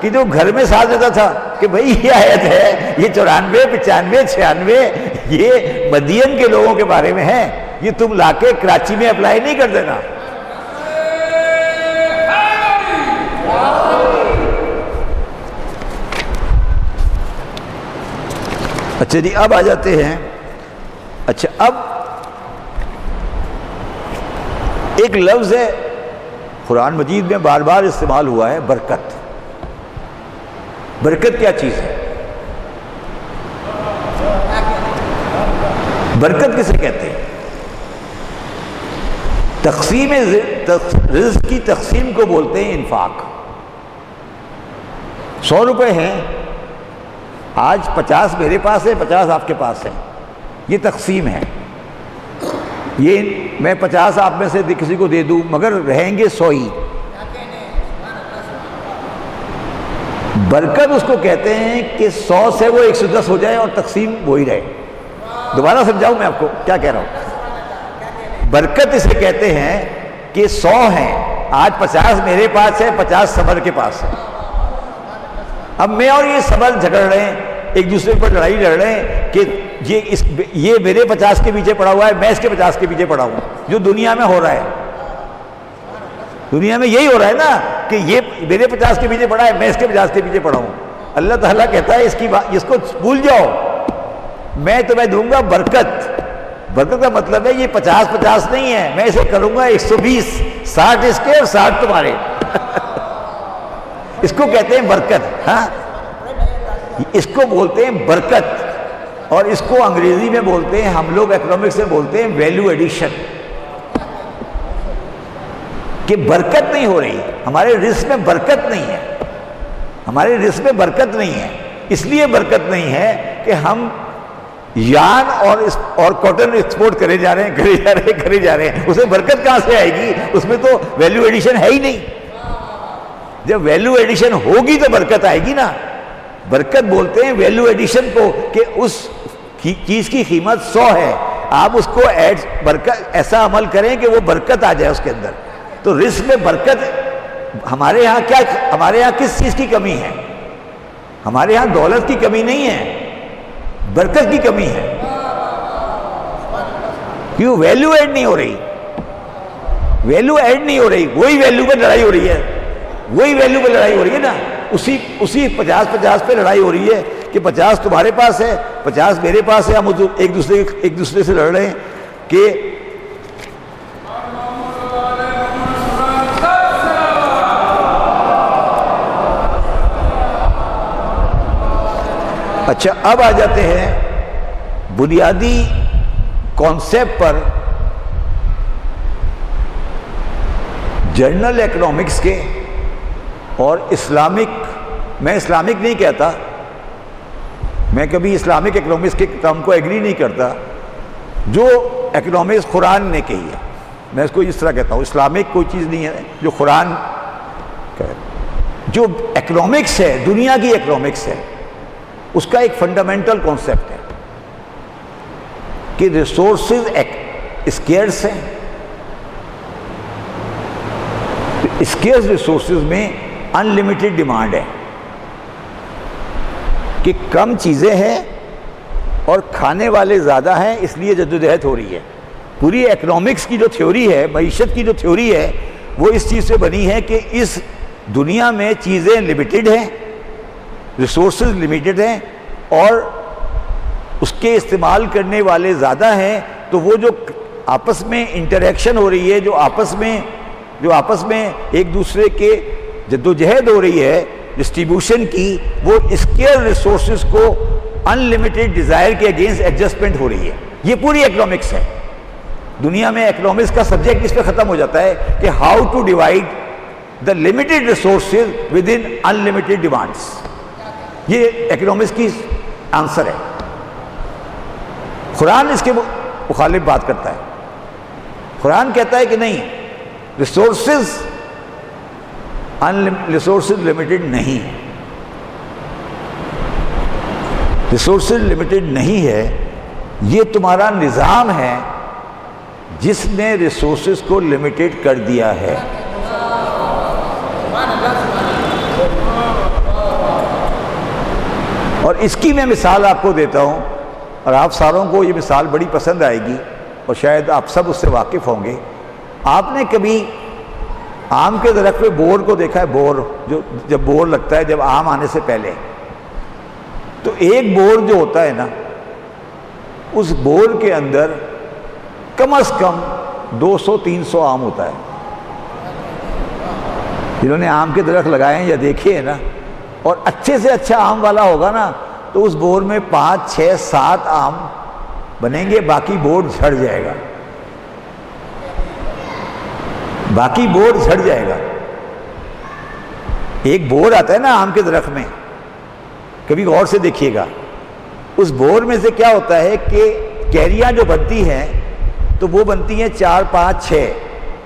کہ جو گھر میں ساتھ رہتا تھا کہ بھائی یہ آیت ہے، یہ 94 95 96 یہ مدین کے لوگوں کے بارے میں ہے. یہ تم لا کے کراچی میں اپلائی نہیں کر دینا. اچھا جی، اب آ جاتے ہیں. اچھا، اب ایک لفظ ہے قرآن مجید میں بار بار استعمال ہوا ہے، برکت. برکت کیا چیز ہے؟ برکت کسے کہتے ہیں؟ تقسیم رزق کی تقسیم کو بولتے ہیں انفاق. 100 روپے ہیں، آج 50 میرے پاس ہے، 50 آپ کے پاس ہے. یہ تقسیم ہے. یہ میں 50 آپ میں سے کسی کو دے دوں مگر رہیں گے 100 ہی. برکت اس کو کہتے ہیں کہ 100 سے وہ 110 ہو جائے اور تقسیم وہی رہے. دوبارہ سمجھاؤں میں آپ کو کیا کہہ رہا ہوں. برکت اسے کہتے ہیں کہ 100 ہیں، آج 50 میرے پاس ہے، 50 صبر کے پاس ہے. اب میں اور یہ صبر جھگڑ رہے ہیں، ایک دوسرے پر لڑائی لڑ رہے ہیں کہ یہ میرے 50 کے پیچھے پڑا ہوا ہے، میں اس کے 50 کے پیچھے پڑا ہوں. جو دنیا میں ہو رہا ہے، دنیا میں یہی ہو رہا ہے نا کہ یہ میرے 50 کے پیچھے پڑا ہے، میں اس کے 50 کے پیچھے پڑا ہوں. اللہ تعالیٰ کہتا ہے اس کو بھول جاؤ، میں تمہیں دوں گا برکت. برکت کا مطلب ہے یہ 50 نہیں ہے، میں اسے کروں گا 120، 60 اس کے اور 60 تمہارے. اس کو کہتے ہیں برکت. ہاں، اس کو بولتے ہیں برکت. اور اس کو انگریزی میں بولتے ہیں، ہم لوگ اکنامکس میں بولتے ہیں ویلیو ایڈیشن. کہ برکت نہیں ہو رہی، ہمارے رزق میں برکت نہیں ہے. ہمارے رزق میں برکت نہیں ہے. اس لیے برکت نہیں ہے کہ ہم یان اور کاٹن ایکسپورٹ کرے جا رہے ہیں. اس میں برکت کہاں سے آئے گی؟ اس میں تو ویلیو ایڈیشن ہے ہی نہیں. جب ویلیو ایڈیشن ہوگی تو برکت آئے گی نا. برکت بولتے ہیں ویلیو ایڈیشن کو کہ اس چیز کی قیمت 100 ہے، آپ اس کو برکت ایسا عمل کریں کہ وہ برکت آ جائے اس کے اندر. تو رزق میں برکت ہمارے یہاں کس چیز کی کمی ہے؟ ہمارے یہاں دولت کی کمی نہیں ہے، برکت کی کمی ہے. کیوں؟ ویلیو ایڈ نہیں ہو رہی. ویلیو ایڈ نہیں ہو رہی. وہی ویلیو پہ لڑائی ہو رہی ہے نا. اسی 50 پہ لڑائی ہو رہی ہے کہ 50 تمہارے پاس ہے، 50 میرے پاس ہے. ہم ایک دوسرے سے لڑ رہے ہیں کہ اچھا، اب آ جاتے ہیں بنیادی کانسیپٹ پر جنرل اکنامکس کے اور اسلامک. میں اسلامک نہیں کہتا، میں کبھی اسلامک اکنامکس کے ٹرم کو ایگری نہیں کرتا. جو اکنامکس قرآن نے کہی ہے میں اس کو اس طرح کہتا ہوں. اسلامک کوئی چیز نہیں ہے جو قرآن جو اکنامکس ہے، دنیا کی اکنامکس ہے، اس کا ایک فنڈامنٹل کانسیپٹ ہے کہ ریسورسز اسکیئرس ہیں. اسکیئرس ریسورسز میں ان لمیٹڈ ڈیمانڈ ہے کہ کم چیزیں ہیں اور کھانے والے زیادہ ہیں، اس لیے جدوجہد ہو رہی ہے. پوری اکنامکس کی جو تھیوری ہے، معیشت کی جو تھیوری ہے، وہ اس چیز سے بنی ہے کہ اس دنیا میں چیزیں لمیٹڈ ہیں، ریسورسز لمیٹڈ ہیں اور اس کے استعمال کرنے والے زیادہ ہیں. تو وہ جو آپس میں انٹریکشن ہو رہی ہے، جو آپس میں ایک دوسرے کے جدوجہد ہو رہی ہے ڈسٹریبیوشن کی، وہ اسکیئر ریسورسز کو ان لمیٹڈ ڈیزائر کے اگینسٹ ایڈجسٹمنٹ ہو رہی ہے. یہ پوری اکنامکس ہے. دنیا میں اکنامکس کا سبجیکٹ اس پہ ختم ہو جاتا ہے کہ how to divide the limited resources with an unlimited demands. یہ اکنامکس کی آنسر ہے. قرآن اس کے مخالف بات کرتا ہے. قرآن کہتا ہے کہ نہیں، ریسورسز لمیٹڈ نہیں ہے. ریسورسز لمیٹڈ نہیں ہے، یہ تمہارا نظام ہے جس نے ریسورسز کو لمیٹڈ کر دیا ہے. اور اس کی میں مثال آپ کو دیتا ہوں، اور آپ ساروں کو یہ مثال بڑی پسند آئے گی اور شاید آپ سب اس سے واقف ہوں گے. آپ نے کبھی آم کے درخت پہ بور کو دیکھا ہے؟ بور جو جب بور لگتا ہے، جب آم آنے سے پہلے، تو ایک بور جو ہوتا ہے نا، اس بور کے اندر کم از کم 200-300 آم ہوتا ہے. جنہوں نے آم کے درخت لگائے ہیں یا دیکھے ہیں نا، اور اچھے سے اچھا آم والا ہوگا نا، تو اس بور میں 5, 6, 7 آم بنیں گے، باقی بور جھڑ جائے گا. باقی بور جھڑ جائے گا. ایک بور آتا ہے نا آم کے درخت میں، کبھی غور سے دیکھیے گا. اس بور میں سے کیا ہوتا ہے کہ کیریاں جو بنتی ہیں تو وہ بنتی ہیں 4, 5, 6.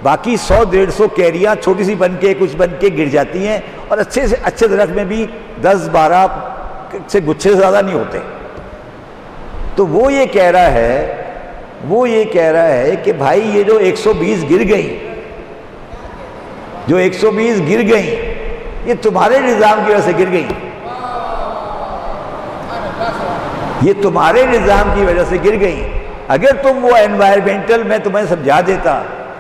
باقی 100-150 کیریاں چھوٹی سی بن کے کچھ بن کے گر جاتی ہیں، اور اچھے سے اچھے درخت میں بھی 10-12 سے گچھے زیادہ نہیں ہوتے. تو وہ یہ کہہ رہا ہے کہ بھائی یہ جو 120 گر گئیں، یہ تمہارے نظام کی وجہ سے گر گئیں. یہ تمہارے نظام کی وجہ سے گر گئیں. اگر تم وہ انوائرمنٹل، میں تمہیں سمجھا دیتا،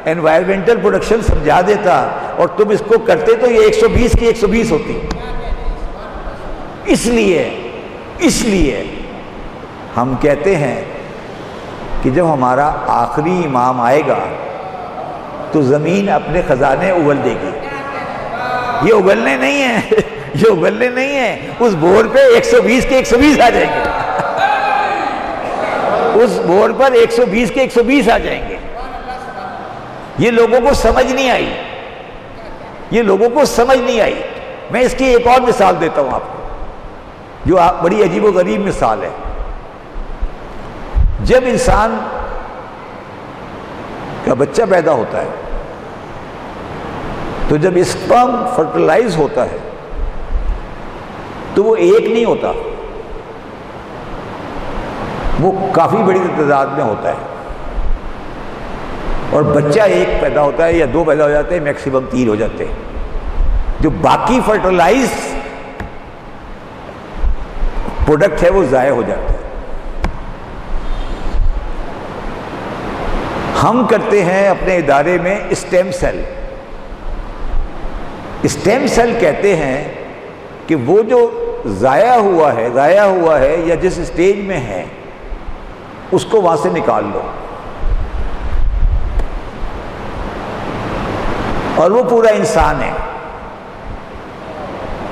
انوائرمنٹل پروڈکشن سمجھا دیتا اور تم اس کو کرتے تو یہ 120 کی 120 ہوتی. اس لیے ہم کہتے ہیں کہ جب ہمارا آخری امام آئے گا تو زمین اپنے خزانے اگل دے گی. یہ اگلنے نہیں ہیں، اس بور پہ 120 کے 120 آ جائیں گے. اس بور پر 120 کے 120 آ جائیں گے. یہ لوگوں کو سمجھ نہیں آئی. میں اس کی ایک اور مثال دیتا ہوں آپ کو، جو بڑی عجیب و غریب مثال ہے. جب انسان کا بچہ پیدا ہوتا ہے تو جب اسپرم فرٹیلائز ہوتا ہے تو وہ ایک نہیں ہوتا، وہ کافی بڑی تعداد میں ہوتا ہے. اور بچہ ایک پیدا ہوتا ہے یا 2 پیدا ہو جاتے ہیں، میکسیمم 3 ہو جاتے ہیں. جو باقی فرٹیلائز پروڈکٹ ہے وہ ضائع ہو جاتا ہے. ہم کرتے ہیں اپنے ادارے میں اسٹیم سیل. اسٹیم سیل کہتے ہیں کہ وہ جو ضائع ہوا ہے یا جس اسٹیج میں ہے اس کو وہاں سے نکال لو، اور وہ پورا انسان ہے،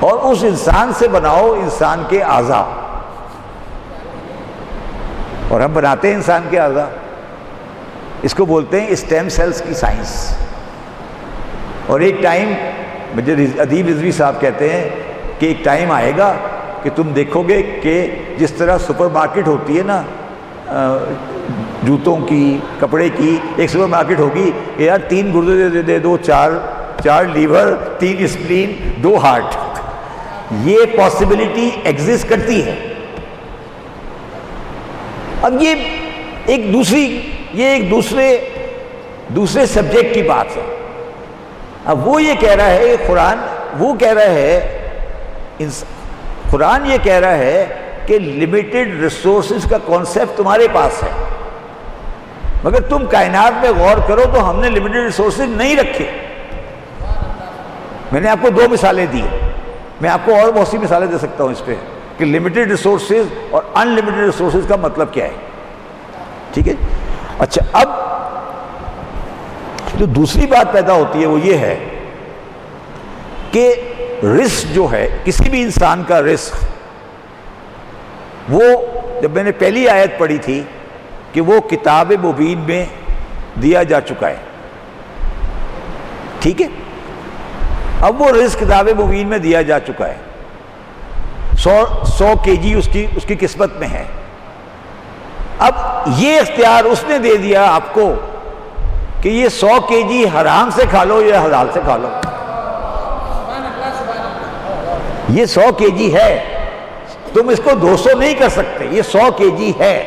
اور اس انسان سے بناؤ انسان کے اعضاء. اور ہم بناتے ہیں انسان کے اعضاء. اس کو بولتے ہیں اسٹیم سیلز کی سائنس. اور ایک ٹائم مجھے ادیب رضوی صاحب کہتے ہیں کہ ایک ٹائم آئے گا کہ تم دیکھو گے کہ جس طرح سپر مارکیٹ ہوتی ہے نا جوتوں کی، کپڑے کی، ایک سپر مارکیٹ ہوگی، یار 3 گردے دے دو، 4 لیور، 3 اسپلین، 2 ہارٹ. یہ پاسبلٹی ایگزسٹ کرتی ہے. اب یہ ایک دوسرے سبجیکٹ کی بات ہے. اب وہ یہ کہہ رہا ہے قرآن یہ کہہ رہا ہے کہ لمیٹڈ ریسورسز کا کانسیپٹ تمہارے پاس ہے، مگر تم کائنات میں غور کرو تو ہم نے لمیٹڈ ریسورسز نہیں رکھے. میں نے آپ کو 2 مثالیں دی، میں آپ کو اور بہت سی مثالیں دے سکتا ہوں اس پہ کہ لمیٹڈ ریسورسز اور ان لمیٹڈ ریسورسز کا مطلب کیا ہے. ٹھیک ہے. اچھا، اب جو دوسری بات پیدا ہوتی ہے وہ یہ ہے کہ رزق جو ہے کسی بھی انسان کا رزق، وہ جب میں نے پہلی آیت پڑھی تھی کہ وہ کتاب مبین میں دیا جا چکا ہے، ٹھیک ہے، اب وہ رزق کتاب مبین میں دیا جا چکا ہے، 100 kg اس کی قسمت میں ہے۔ اب یہ اختیار اس نے دے دیا آپ کو کہ یہ 100 kg حرام سے کھا لو یا حلال سے کھا لو۔ یہ 100 kg ہے، تم اس کو 200 نہیں کر سکتے، یہ 100 kg ہے۔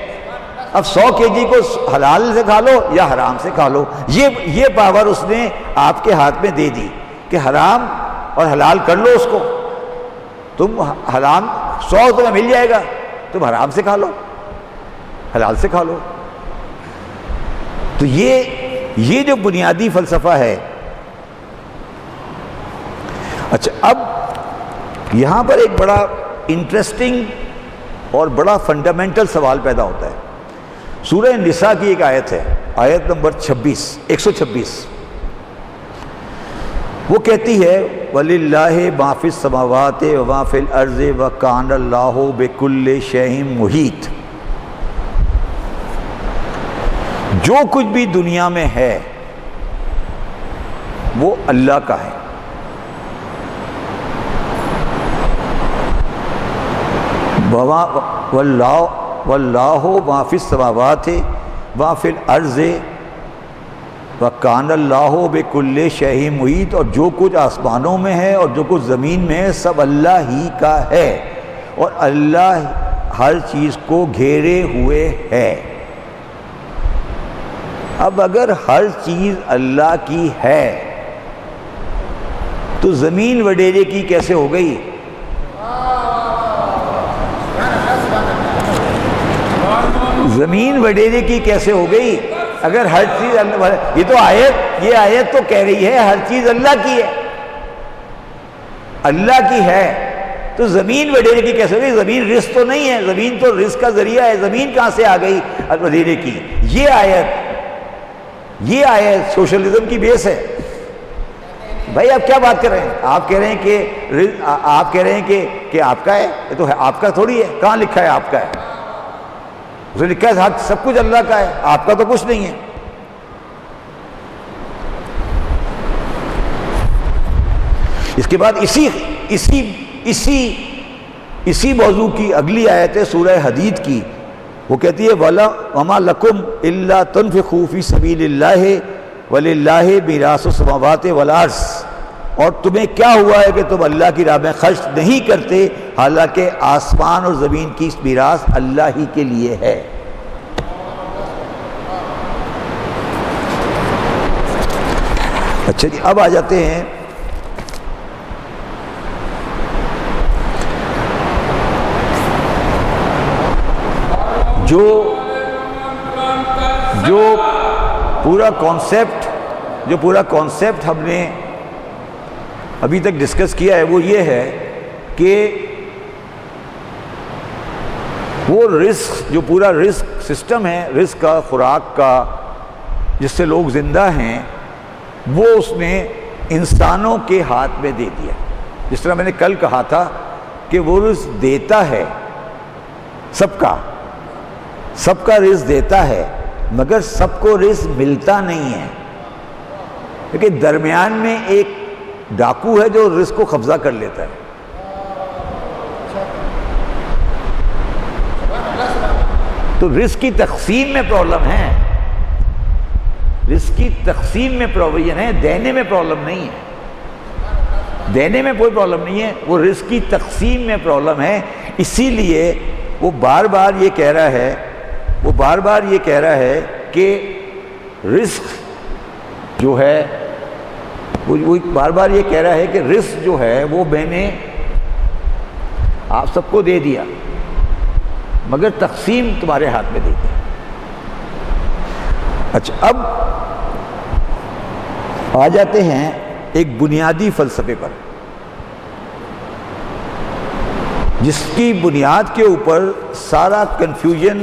اب 100 kg کو حلال سے کھا لو یا حرام سے کھا لو، یہ پاور اس نے آپ کے ہاتھ میں دے دی کہ حرام اور حلال کر لو اس کو۔ تم حرام 100 تمہیں مل جائے گا، تم حرام سے کھا لو، حلال سے کھا لو۔ تو یہ جو بنیادی فلسفہ ہے۔ اچھا، اب یہاں پر ایک بڑا انٹرسٹنگ اور بڑا فنڈامنٹل سوال پیدا ہوتا ہے۔ سورہ نساء کی ایک آیت ہے، آیت نمبر 126، وہ کہتی ہے وَلِلَّهِ مَا فِي السَّمَاوَاتِ وَمَا فِي الْأَرْضِ وَكَانَ اللَّهُ بِكُلِّ شَيْءٍ مُحِيطًا۔ جو کچھ بھی دنیا میں ہے وہ اللہ کا ہے، واللہ ما فی السماوات ما فی الارض وکان اللہ بکل شیء محیط، اور جو کچھ آسمانوں میں ہے اور جو کچھ زمین میں ہے سب اللہ ہی کا ہے، اور اللہ ہر چیز کو گھیرے ہوئے ہے۔ اب اگر ہر چیز اللہ کی ہے تو زمین وڈیرے کی کیسے ہو گئی؟ زمین وڈیرے کی کیسے ہو گئی اگر ہر چیز اللہ؟ یہ آیت تو کہہ رہی ہے ہر چیز اللہ کی ہے، اللہ کی ہے، تو زمین وڈیرے کی کیسے ہو گئی؟ زمین رزق تو نہیں ہے، زمین تو رزق کا ذریعہ ہے، زمین کہاں سے آ گئی وڈیرے کی؟ یہ آیت سوشلزم کی بیس ہے۔ بھائی آپ کیا بات کر رہے ہیں؟ آپ کہہ رہے ہیں کہ آپ کا ہے، یہ تو آپ کا تھوڑی ہے، کہاں لکھا ہے آپ کا ہے؟ اسے لکھا ہے حق سب کچھ اللہ کا ہے، آپ کا تو کچھ نہیں ہے۔ اس کے بعد اسی موضوع کی اگلی آیت ہے سورہ حدید کی، وہ کہتی ہے وَمَا لَكُمْ إِلَّا تُنْفِقُوا فِي سَبِيلِ اللَّهِ وَلِلَّهِ مِيرَاثُ السَّمَاوَاتِ وَالْأَرْضِ، اور تمہیں کیا ہوا ہے کہ تم اللہ کی راہ میں خرچ نہیں کرتے، حالانکہ آسمان اور زمین کی میراث اللہ ہی کے لیے ہے۔ اچھا جی، اب آ جاتے ہیں جو پورا کانسیپٹ ہم نے ابھی تک ڈسکس کیا ہے وہ یہ ہے کہ وہ رزق، جو پورا رزق سسٹم ہے، رزق کا، خوراک کا، جس سے لوگ زندہ ہیں، وہ اس نے انسانوں کے ہاتھ میں دے دیا۔ جس طرح میں نے کل کہا تھا کہ وہ رزق دیتا ہے، سب کا رزق دیتا ہے، مگر سب کو رزق ملتا نہیں ہے، کیونکہ درمیان میں ایک ڈاکو ہے جو رزق کو قبضہ کر لیتا ہے۔ تو رزق کی تقسیم میں پرابلم ہے، رزق کی تقسیم میں پرابلم ہے، دینے میں پرابلم نہیں ہے، دینے میں کوئی پرابلم نہیں ہے، وہ رزق کی تقسیم میں پرابلم ہے۔ اسی لیے وہ بار بار یہ کہہ رہا ہے کہ رزق جو ہے وہ بار بار یہ کہہ رہا ہے کہ رزق جو ہے وہ میں نے آپ سب کو دے دیا، مگر تقسیم تمہارے ہاتھ میں دے دیا۔ اچھا، اب آ جاتے ہیں ایک بنیادی فلسفے پر، جس کی بنیاد کے اوپر سارا کنفیوژن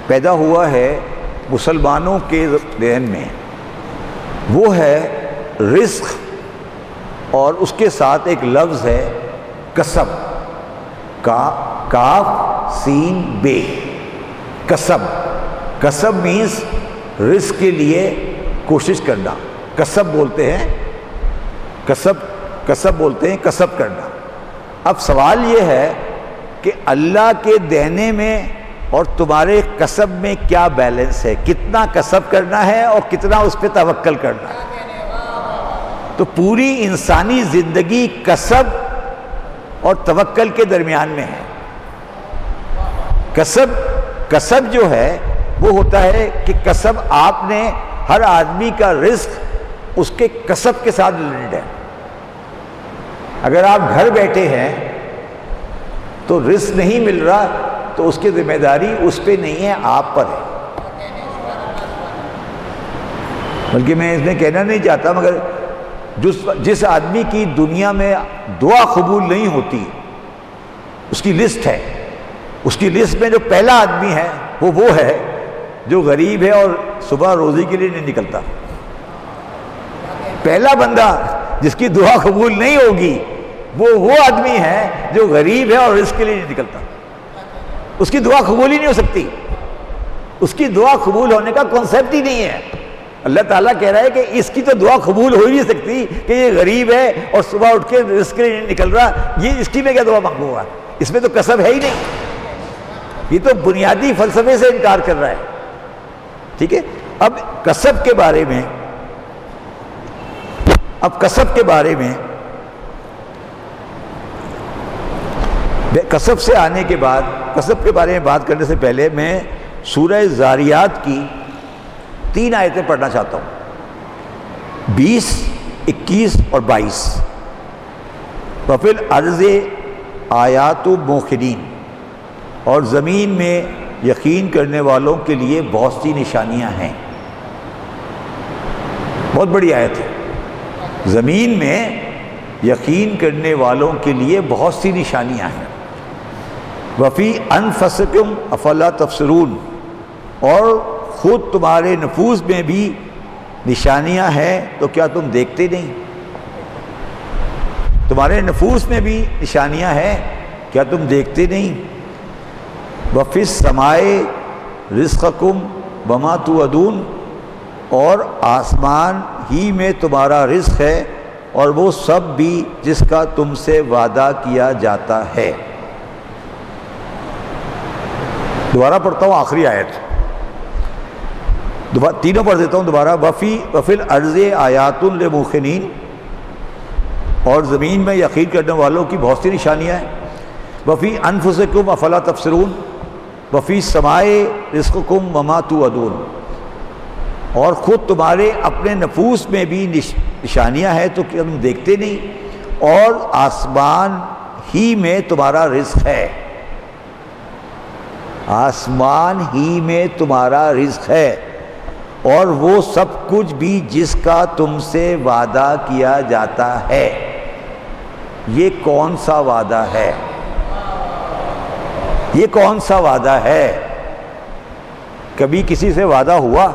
پیدا ہوا ہے مسلمانوں کے ذہن میں، وہ ہے رزق، اور اس کے ساتھ ایک لفظ ہے کسب، کاف سین بے، کسب۔ کسب مینس رزق کے لیے کوشش کرنا، کسب بولتے ہیں، کسب بولتے ہیں کسب کرنا۔ اب سوال یہ ہے کہ اللہ کے دینے میں اور تمہارے کسب میں کیا بیلنس ہے، کتنا کسب کرنا ہے اور کتنا اس پہ توکل کرنا ہے۔ تو پوری انسانی زندگی کسب اور توکل کے درمیان میں ہے۔ کسب جو ہے وہ ہوتا ہے کہ کسب آپ نے، ہر آدمی کا رزق اس کے کسب کے ساتھ ریلیٹڈ ہے۔ اگر آپ گھر بیٹھے ہیں تو رزق نہیں مل رہا تو اس کی ذمہ داری اس پہ نہیں ہے، آپ پر ہے۔ بلکہ میں اس میں کہنا نہیں چاہتا، مگر جس آدمی کی دنیا میں دعا قبول نہیں ہوتی اس کی لسٹ ہے، اس کی لسٹ میں جو پہلا آدمی ہے وہ ہے جو غریب ہے اور صبح روزی کے لیے نہیں نکلتا۔ پہلا بندہ جس کی دعا قبول نہیں ہوگی وہ آدمی ہے جو غریب ہے اور رزق کے لیے نہیں نکلتا۔ اس کی دعا قبول ہی نہیں ہو سکتی، اس کی دعا قبول ہونے کا کانسیپٹ ہی نہیں ہے۔ اللہ تعالیٰ کہہ رہا ہے کہ اس کی تو دعا قبول ہو ہی نہیں سکتی کہ یہ غریب ہے اور صبح اٹھ کے رزق کے لیے نہیں نکل رہا، یہ اس کی میں کیا دعا مانگوں گا؟ اس میں تو کسب ہے ہی نہیں، یہ تو بنیادی فلسفے سے انکار کر رہا ہے۔ ٹھیک ہے، اب کسب کے بارے میں کسب سے آنے کے بعد، کسب کے بارے میں بات کرنے سے پہلے میں سورہ زاریات کی 3 آیتیں پڑھنا چاہتا ہوں، 20، 21 اور 22۔ وَفِي الْأَرْضِ آیاتُ موقنین، اور زمین میں یقین کرنے والوں کے لیے بہت سی نشانیاں ہیں۔ بہت بڑی آیت ہے، زمین میں یقین کرنے والوں کے لیے بہت سی نشانیاں ہیں۔ وفی انفسکم افلا تبصرون، اور خود تمہارے نفوس میں بھی نشانیاں ہیں تو کیا تم دیکھتے نہیں؟ تمہارے نفوس میں بھی نشانیاں ہیں، کیا تم دیکھتے نہیں؟ وفی السماء رزقکم وما توعدون، اور آسمان ہی میں تمہارا رزق ہے اور وہ سب بھی جس کا تم سے وعدہ کیا جاتا ہے۔ دوبارہ پڑھتا ہوں آخری آیت، تینوں پڑھ دیتا ہوں دوبارہ۔ وفی الارض آیات للموقنین، اور زمین میں یقین کرنے والوں کی بہت سی نشانیاں ہیں۔ وفی انفسکم افلا تبصرون، وفی السماء رزقکم وما توعدون، اور خود تمہارے اپنے نفوس میں بھی نشانیاں ہیں تو کیا تم دیکھتے نہیں؟ اور آسمان ہی میں تمہارا رزق ہے، آسمان ہی میں تمہارا رزق ہے، اور وہ سب کچھ بھی جس کا تم سے وعدہ کیا جاتا ہے۔ یہ کون سا وعدہ ہے؟ یہ کون سا وعدہ ہے؟ کبھی کسی سے وعدہ ہوا؟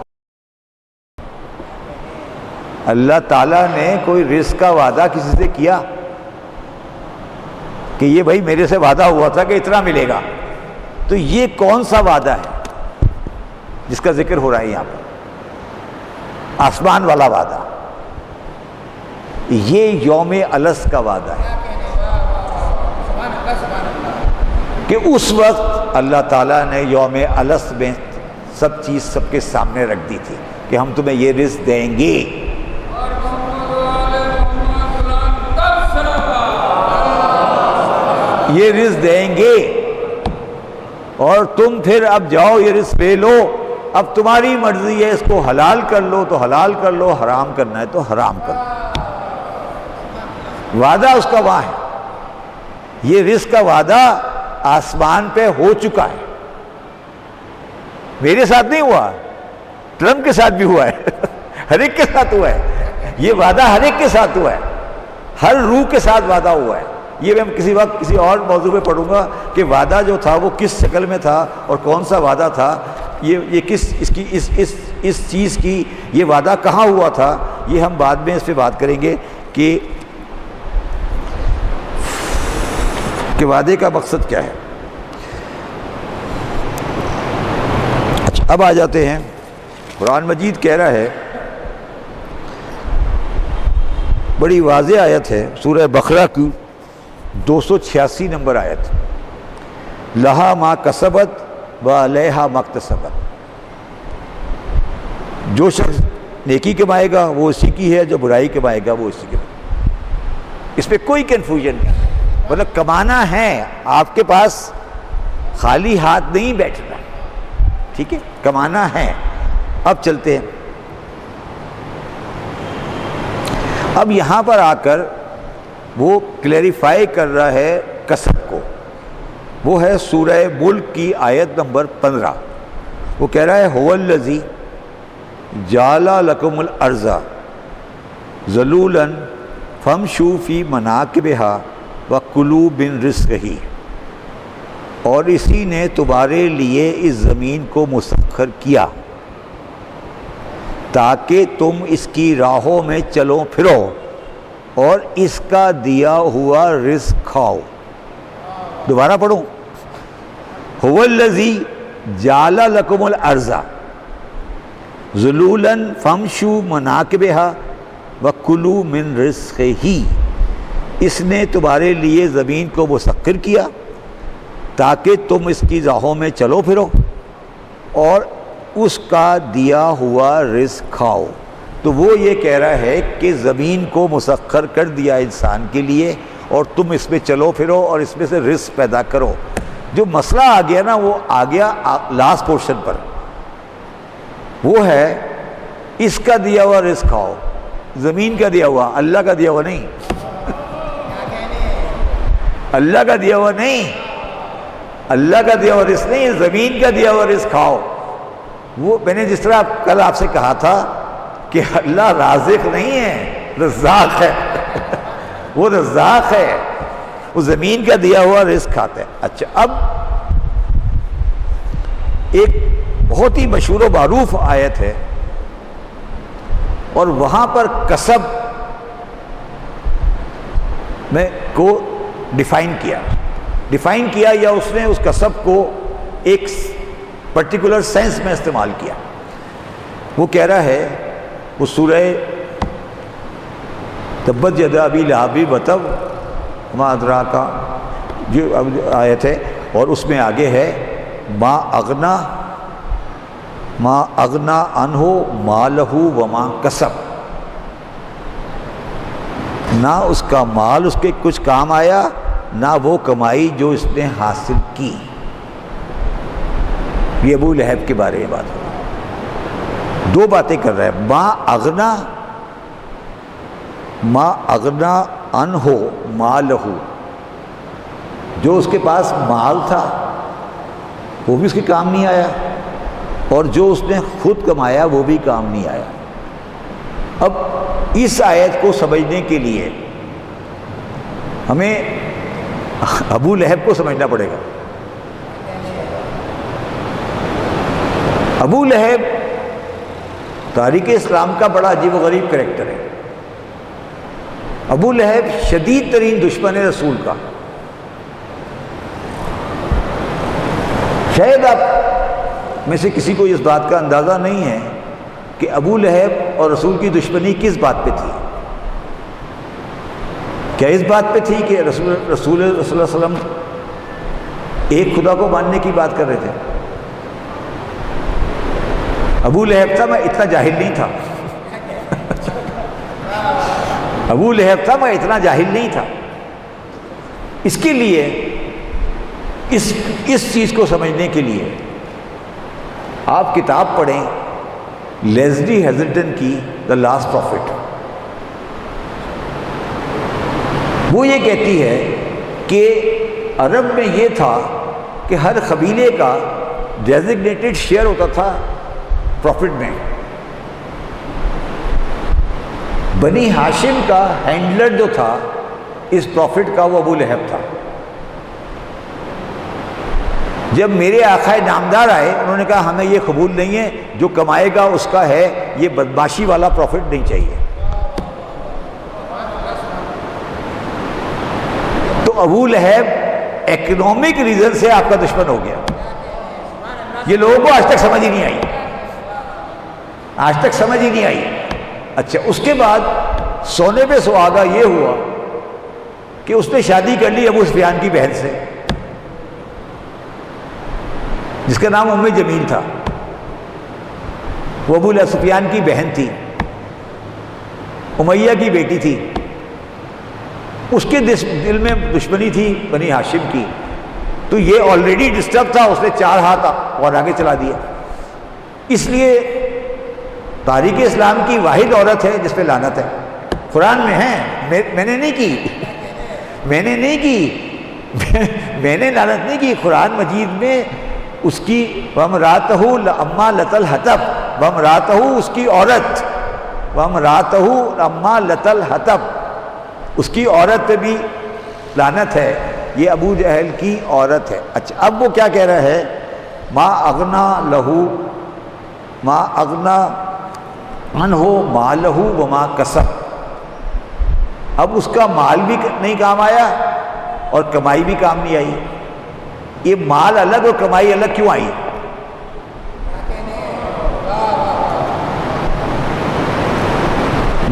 اللہ تعالیٰ نے کوئی رزق کا وعدہ کسی سے کیا کہ یہ بھائی میرے سے وعدہ ہوا تھا کہ اتنا ملے گا؟ تو یہ کون سا وعدہ ہے جس کا ذکر ہو رہا ہے یہاں پر؟ آسمان والا وعدہ، یہ یوم الست کا وعدہ ہے کہ اس وقت اللہ تعالیٰ نے یوم الست میں سب چیز سب کے سامنے رکھ دی تھی کہ ہم تمہیں یہ رزق دیں گے۔ یہ رزق دیں گے اور تم پھر اب جاؤ یہ رزق لے لو، اب تمہاری مرضی ہے، اس کو حلال کر لو تو حلال کر لو، حرام کرنا ہے تو حرام کر لو۔ وعدہ اس کا وہاں ہے، یہ رزق کا وعدہ آسمان پہ ہو چکا ہے۔ میرے ساتھ نہیں ہوا، ٹرمپ کے ساتھ بھی ہوا ہے، ہر ایک کے ساتھ ہوا ہے، یہ وعدہ ہر ایک کے ساتھ ہوا ہے، ہر روح کے ساتھ وعدہ ہوا ہے۔ یہ میں کسی وقت کسی اور موضوع پہ پڑھوں گا کہ وعدہ جو تھا وہ کس شکل میں تھا اور کون سا وعدہ تھا۔ یہ کس اس چیز کی یہ وعدہ کہاں ہوا تھا، یہ ہم بعد میں اس پہ بات کریں گے کہ وعدے کا مقصد کیا ہے۔ اچھا، اب آ جاتے ہیں، قرآن مجید کہہ رہا ہے، بڑی واضح آیت ہے، سورہ بقرہ کی 286 نمبر آیت، لہا ما کسبت وعلیہا ما اکتسبت، جو شخص نیکی کمائے گا وہ اسی کی ہے، جو برائی کمائے گا وہ اسی کی ہے۔ اس پہ کوئی کنفیوژن نہیں، مطلب کمانا ہے، آپ کے پاس خالی ہاتھ نہیں بیٹھنا، ٹھیک ہے، کمانا ہے۔ اب چلتے ہیں، اب یہاں پر آ کر وہ کلیریفائی کر رہا ہے کسب کو، وہ ہے سورہ ملک کی آیت نمبر 15۔ وہ کہہ رہا ہے هو الذی جعل لکم الارض ذلولا فامشوا فی مناکبها وَكُلُوا مِن رِزْقِهِ، اور اسی نے تمہارے لیے اس زمین کو مسخر کیا تاکہ تم اس کی راہوں میں چلو پھرو اور اس کا دیا ہوا رزق کھاؤ۔ دوبارہ پڑھوں، هُوَ الَّذِي جَعَلَ لَكُمُ الْأَرْضَ ذُلُولًا فَامْشُوا مَنَاكِبِهَا وَكُلُوا مِن رِزْقِهِ، اس نے تمہارے لیے زمین کو مسخر کیا تاکہ تم اس کی راہوں میں چلو پھرو اور اس کا دیا ہوا رزق کھاؤ۔ تو وہ یہ کہہ رہا ہے کہ زمین کو مسخر کر دیا انسان کے لیے اور تم اس میں چلو پھرو اور اس میں سے رزق پیدا کرو۔ جو مسئلہ آ گیا نا، وہ آ گیا لاسٹ پورشن پر، وہ ہے اس کا دیا ہوا رزق کھاؤ، زمین کا دیا ہوا، اللہ کا دیا ہوا نہیں، اللہ کا دیا ہوا نہیں، اللہ کا دیا ہوا رزق نہیں، زمین کا دیا ہوا رزق کھاؤ۔ وہ میں نے جس طرح کل آپ سے کہا تھا کہ اللہ رازق نہیں ہے، رزاق ہے، وہ رزاق ہے، وہ زمین کا دیا ہوا رزق کھاتا ہے۔ اچھا، اب ایک بہت ہی مشہور و معروف آیت ہے اور وہاں پر کسب میں کو ڈیفائن کیا یا اس نے اس کسب کو ایک پرٹیکولر سینس میں استعمال کیا۔ وہ کہہ رہا ہے، وہ سورہ تبت یدا ابی لہب وتب ما ادراک جو آیت ہے، اور اس میں آگے ہے ما اغنا عنہ مالہ وما کسب، نہ اس کا مال اس کے کچھ کام آیا، نہ وہ کمائی جو اس نے حاصل کی۔ یہ ابو لہب کے بارے میں بات ہے، دو باتیں کر رہا ہے، ما اغنا عنہ مالہ، جو اس کے پاس مال تھا وہ بھی اس کے کام نہیں آیا، اور جو اس نے خود کمایا وہ بھی کام نہیں آیا۔ اب اس آیت کو سمجھنے کے لیے ہمیں ابو لہب کو سمجھنا پڑے گا۔ ابو لہب تاریخ اسلام کا بڑا عجیب و غریب کریکٹر ہے۔ ابو لہب شدید ترین دشمن رسول کا، شاید آپ میں سے کسی کو اس بات کا اندازہ نہیں ہے کہ ابو لہب اور رسول کی دشمنی کس بات پہ تھی۔ کیا اس بات پہ تھی کہ رسول اللہ صلی اللہ علیہ وسلم ایک خدا کو ماننے کی بات کر رہے تھے؟ ابو لہب تھا، میں اتنا جاہل نہیں تھا، ابو لہب تھا، میں اتنا جاہل نہیں تھا۔ اس کے لیے اس چیز کو سمجھنے کے لیے آپ کتاب پڑھیں لیزلی ہیزلٹن کی دا لاسٹ پروفٹ۔ وہ یہ کہتی ہے کہ عرب میں یہ تھا کہ ہر قبیلے کا ڈیزگنیٹڈ شیئر ہوتا تھا پروفٹ میں۔ بنی ہاشم کا ہینڈلر جو تھا اس پروفٹ کا وہ ابو لہب تھا۔ جب میرے آقا نامدار آئے انہوں نے کہا ہمیں یہ قبول نہیں ہے، جو کمائے گا اس کا ہے، یہ بدماشی والا پروفٹ نہیں چاہیے۔ تو ابو لہب اکنامک ریزن سے آپ کا دشمن ہو گیا۔ یہ لوگوں کو آج تک سمجھ ہی نہیں آئی، آج تک سمجھ ہی نہیں آئی۔ اچھا، اس کے بعد سونے پہ سہاگا یہ ہوا کہ اس نے شادی کر لی ابو سفیان کی بہن سے، جس کا نام ام جمیل تھا۔ وہ ابو سفیان کی بہن تھی، امیہ کی بیٹی تھی۔ اس کے دل میں دشمنی تھی بنی ہاشم کی، تو یہ آلریڈی ڈسٹرب تھا، اس نے 4 ہاتھ اور آگے چلا دیا۔ اس لیے تاریخ اسلام کی واحد عورت ہے جس پہ لعنت ہے، قرآن میں ہے، میں نے نہیں کی، میں نے نہیں کی، میں نے لعنت نہیں کی۔ قرآن مجید میں اس کی وَامْرَأَتُهُ لَأَمَّا لَتَ الْحَطَبَ، وَامْرَأَتُهُ اس کی عورت، وَامْرَأَتُهُ لَأَمَّا لَتَ الْحَطَبَ اس کی عورت پہ بھی لعنت ہے، یہ ابو جہل کی عورت ہے۔ اچھا، اب وہ کیا کہہ رہا ہے؟ ما اغنا لہو، ما اغنا عنہ مالہ وما کسب۔ اب اس کا مال بھی نہیں کام آیا اور کمائی بھی کام نہیں آئی۔ یہ مال الگ اور کمائی الگ کیوں آئی؟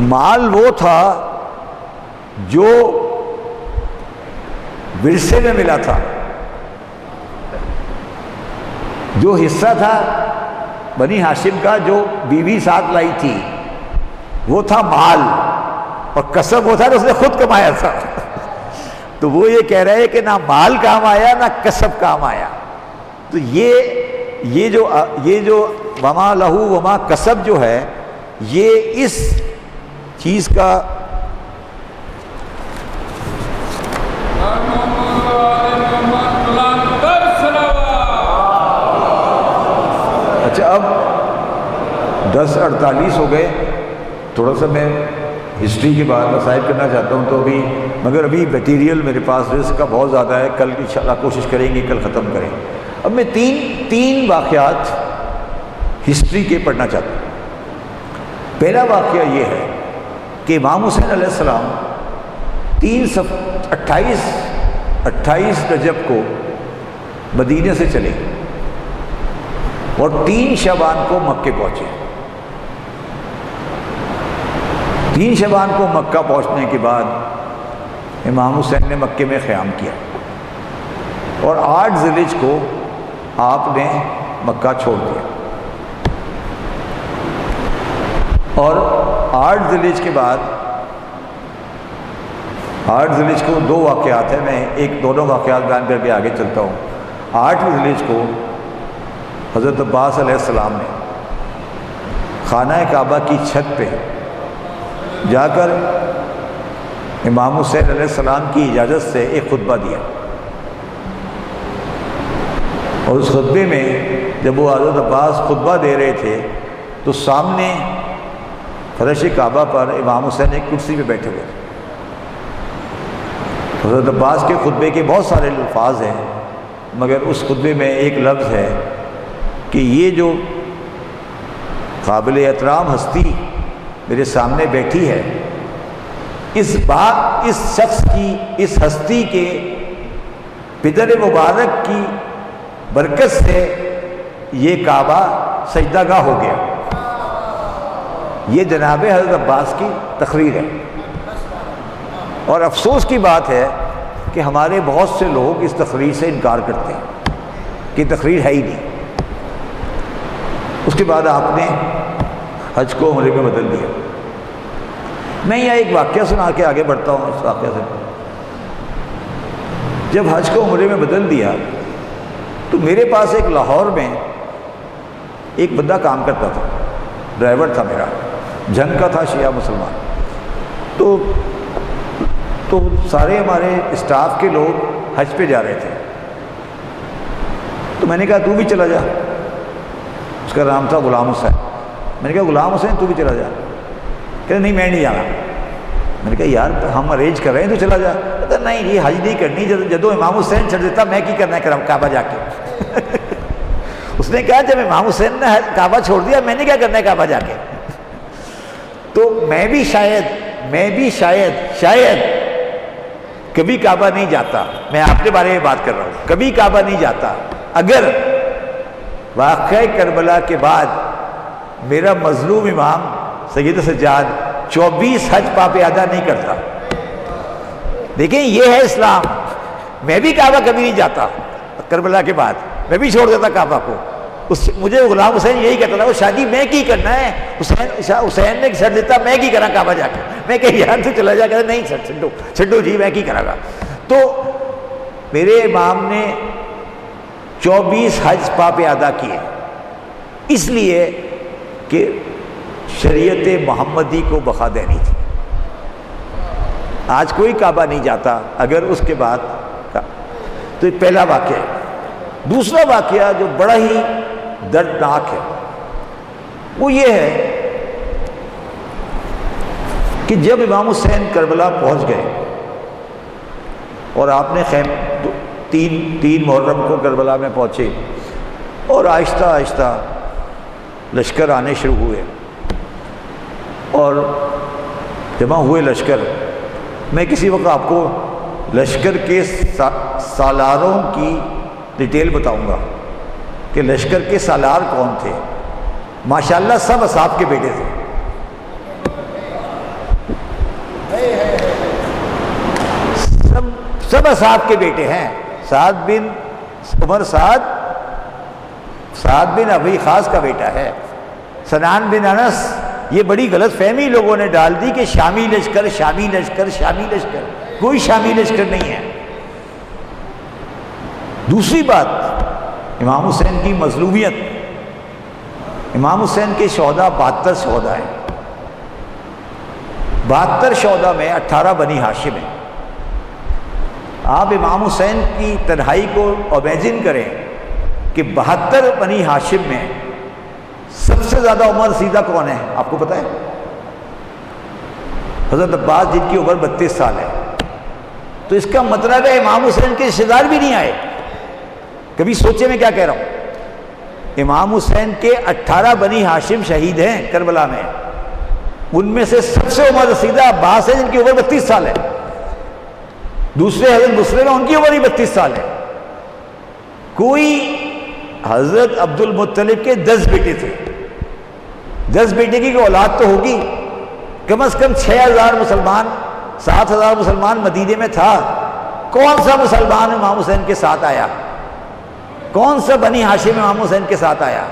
مال وہ تھا جو ورثے میں ملا تھا، جو حصہ تھا بنی ہاشم کا جو بیوی ساتھ لائی تھی، وہ تھا مال، اور کسب وہ تھا جو اس نے خود کمایا تھا۔ تو وہ یہ کہہ رہے کہ نہ مال کام آیا نہ کسب کام آیا۔ تو یہ جو وما لہو وما کسب جو ہے، یہ اس چیز کا اچھا، اب 10:48 ہو گئے، تھوڑا سا میں ہسٹری کے بعد مسائل کرنا چاہتا ہوں، تو مگر ابھی میٹیریل میرے پاس رزق کا بہت زیادہ ہے، کل انشاءاللہ کوشش کریں گے کل ختم کریں۔ اب میں تین واقعات ہسٹری کے پڑھنا چاہتا ہوں۔ پہلا واقعہ یہ ہے کہ امام حسین علیہ السلام 28 رجب کو مدینے سے چلے اور 3 شعبان کو مکے پہنچے۔ 3 شعبان کو مکہ پہنچنے کے بعد امام حسین نے مکے میں قیام کیا اور 8 ذی الحجہ کو آپ نے مکہ چھوڑ دیا۔ اور 8 ذی الحجہ کے بعد 8 ذی الحجہ کو 2 واقعات ہیں، میں دونوں واقعات بیان کر کے آگے چلتا ہوں۔ 8 ذی الحجہ کو حضرت عباس علیہ السلام نے خانہ کعبہ کی چھت پہ جا کر امام حسین علیہ السلام کی اجازت سے ایک خطبہ دیا، اور اس خطبے میں جب وہ حضرت عباس خطبہ دے رہے تھے تو سامنے فرش کعبہ پر امام حسین ایک کرسی پہ بیٹھے ہوئے۔ حضرت عباس کے خطبے کے بہت سارے الفاظ ہیں، مگر اس خطبے میں ایک لفظ ہے کہ یہ جو قابل احترام ہستی میرے سامنے بیٹھی ہے، اس شخص کی، اس ہستی کے پدر مبارک کی برکت سے یہ کعبہ سجدہ گاہ ہو گیا۔ یہ جناب حضرت عباس کی تقریر ہے، اور افسوس کی بات ہے کہ ہمارے بہت سے لوگ اس تقریر سے انکار کرتے ہیں کہ تقریر ہے ہی نہیں۔ اس کے بعد آپ نے حج کو عمرے میں بدل دیا۔ میں یہاں ایک واقعہ سنا کے آگے بڑھتا ہوں اس واقعہ سے۔ جب حج کو عمرے میں بدل دیا تو میرے پاس ایک لاہور میں ایک بندہ کام کرتا تھا، ڈرائیور تھا میرا، جنگ کا تھا، شیعہ مسلمان۔ تو سارے ہمارے اسٹاف کے لوگ حج پہ جا رہے تھے، تو میں نے کہا تو بھی چلا جا۔ اس کا نام تھا غلام حسین۔ میں نے کہا غلام حسین تو بھی چلا جا۔ کہتے نہیں میں نہیں جانا۔ میں نے کہا یار ہم ارینج کر رہے ہیں تو چلا جا۔ کہتا نہیں یہ حج نہیں کرنی، جدو امام حسین چھڑ دیتا میں کی کرنا ہے کعبہ جا کے۔ اس نے کہا جب امام حسین نے کعبہ چھوڑ دیا میں نے کیا کرنا ہے کعبہ جا کے؟ تو میں بھی شاید کبھی کعبہ نہیں جاتا. میں آپ کے بارے میں بات کر رہا ہوں. کبھی کعبہ نہیں جاتا اگر واقعہ کربلا کے بعد میرا مظلوم امام سید سجاد 24 حج پاپ ادا نہیں کرتا. دیکھیں یہ ہے اسلام. میں بھی کعبہ کبھی نہیں جاتا کربلا کے بعد, میں بھی چھوڑ دیتا کعبہ کو. مجھے غلام حسین یہی کہتا تھا وہ شادی میں کی کرنا ہے. حسین نے چھڑ دیتا میں کی کرا کعبہ جا کے. میں کہ یار تو چلا جا کر نہیں چھڈو جی میں کی کرا گا. تو میرے امام نے 24 حج پاپ ادا کیے اس لیے کہ شریعت محمدی کو بقا دینی تھی. آج کوئی کعبہ نہیں جاتا اگر اس کے بعد تو ایک پہلا واقعہ ہے. دوسرا واقعہ جو بڑا ہی دردناک ہے وہ یہ ہے کہ جب امام حسین کربلا پہنچ گئے اور آپ نے تین محرم کو کربلا میں پہنچے اور آہستہ آہستہ لشکر آنے شروع ہوئے اور جمع ہوئے لشکر. میں کسی وقت آپ کو لشکر کے سالاروں کی ڈیٹیل بتاؤں گا کہ لشکر کے سالار کون تھے. ماشاءاللہ سب اصحاب کے بیٹے تھے. سب اصحاب کے بیٹے ہیں. سعد بن عمر سعد بن ابی خاص کا بیٹا ہے. سنان بن انس. یہ بڑی غلط فہمی لوگوں نے ڈال دی کہ شامی لشکر. کوئی شامی لشکر نہیں ہے. دوسری بات امام حسین کی مظلومیت. امام حسین کے شہداء 72 شہداء ہیں. 72 شہداء میں 18 بنی ہاشم ہیں. آپ امام حسین کی تنہائی کو امیجن کریں کہ 72 بنی ہاشم میں سب سے زیادہ عمر رسیدہ کون ہے آپ کو پتہ ہے؟ حضرت عباس جن کی عمر 32 سال ہے. تو اس کا مطلب ہے امام حسین کے رشتہ دار بھی نہیں آئے. کبھی سوچے میں کیا کہہ رہا ہوں. امام حسین کے 18 بنی ہاشم شہید ہیں کربلا میں. ان میں سے سب سے عمر رسیدہ عباس ہے جن کی عمر 32 سال ہے. دوسرے حضرت مسلم ان کی عمر ہی 32 سال ہے. کوئی حضرت عبد المطلب کے 10 بیٹے تھے. 10 بیٹے کی اولاد تو ہوگی. کم از کم 6000 مسلمان 7000 مسلمان مدینے میں تھا. کون سا مسلمان امام حسین کے ساتھ آیا؟ کون سا بنی ہاشم امام حسین کے ساتھ آیا؟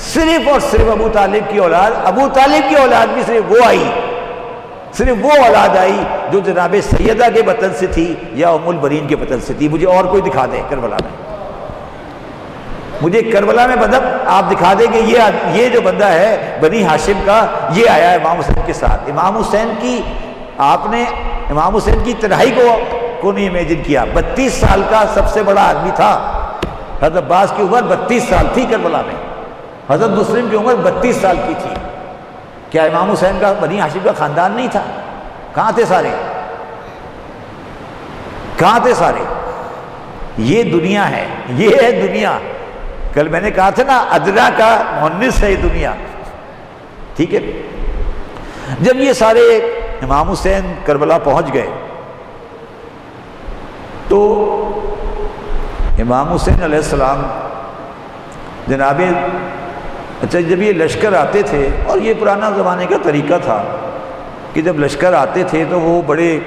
صرف اور صرف ابو طالب کی اولاد. ابو طالب کی اولاد بھی صرف وہ آئی. صرف وہ اولاد آئی جو جناب سیدہ کے بطن سے تھی یا ام البرین کے بطن سے تھی. مجھے اور کوئی دکھا دے کربلا میں. مجھے کربلا میں مطلب آپ دکھا دیں کہ یہ جو بندہ ہے بنی ہاشم کا یہ آیا ہے امام حسین کے ساتھ. امام حسین کی آپ نے امام حسین کی تنہائی کو نہیں امیجن کیا. 32 سال کا سب سے بڑا آدمی تھا. حضرت عباس کی عمر 32 سال تھی کربلا میں. حضرت مسلم کی عمر 32 سال کی تھی. کیا امام حسین کا بنی ہاشم کا خاندان نہیں تھا؟ کہاں تھے سارے؟ کہاں تھے سارے؟ یہ دنیا ہے. یہ ہے دنیا. کل میں نے کہا تھا نا ادنا کا مونس ہے یہ دنیا. ٹھیک ہے. جب یہ سارے امام حسین کربلا پہنچ گئے تو امام حسین علیہ السلام جناب اچھا جب یہ لشکر آتے تھے اور یہ پرانا زمانے کا طریقہ تھا کہ جب لشکر آتے تھے تو وہ بڑے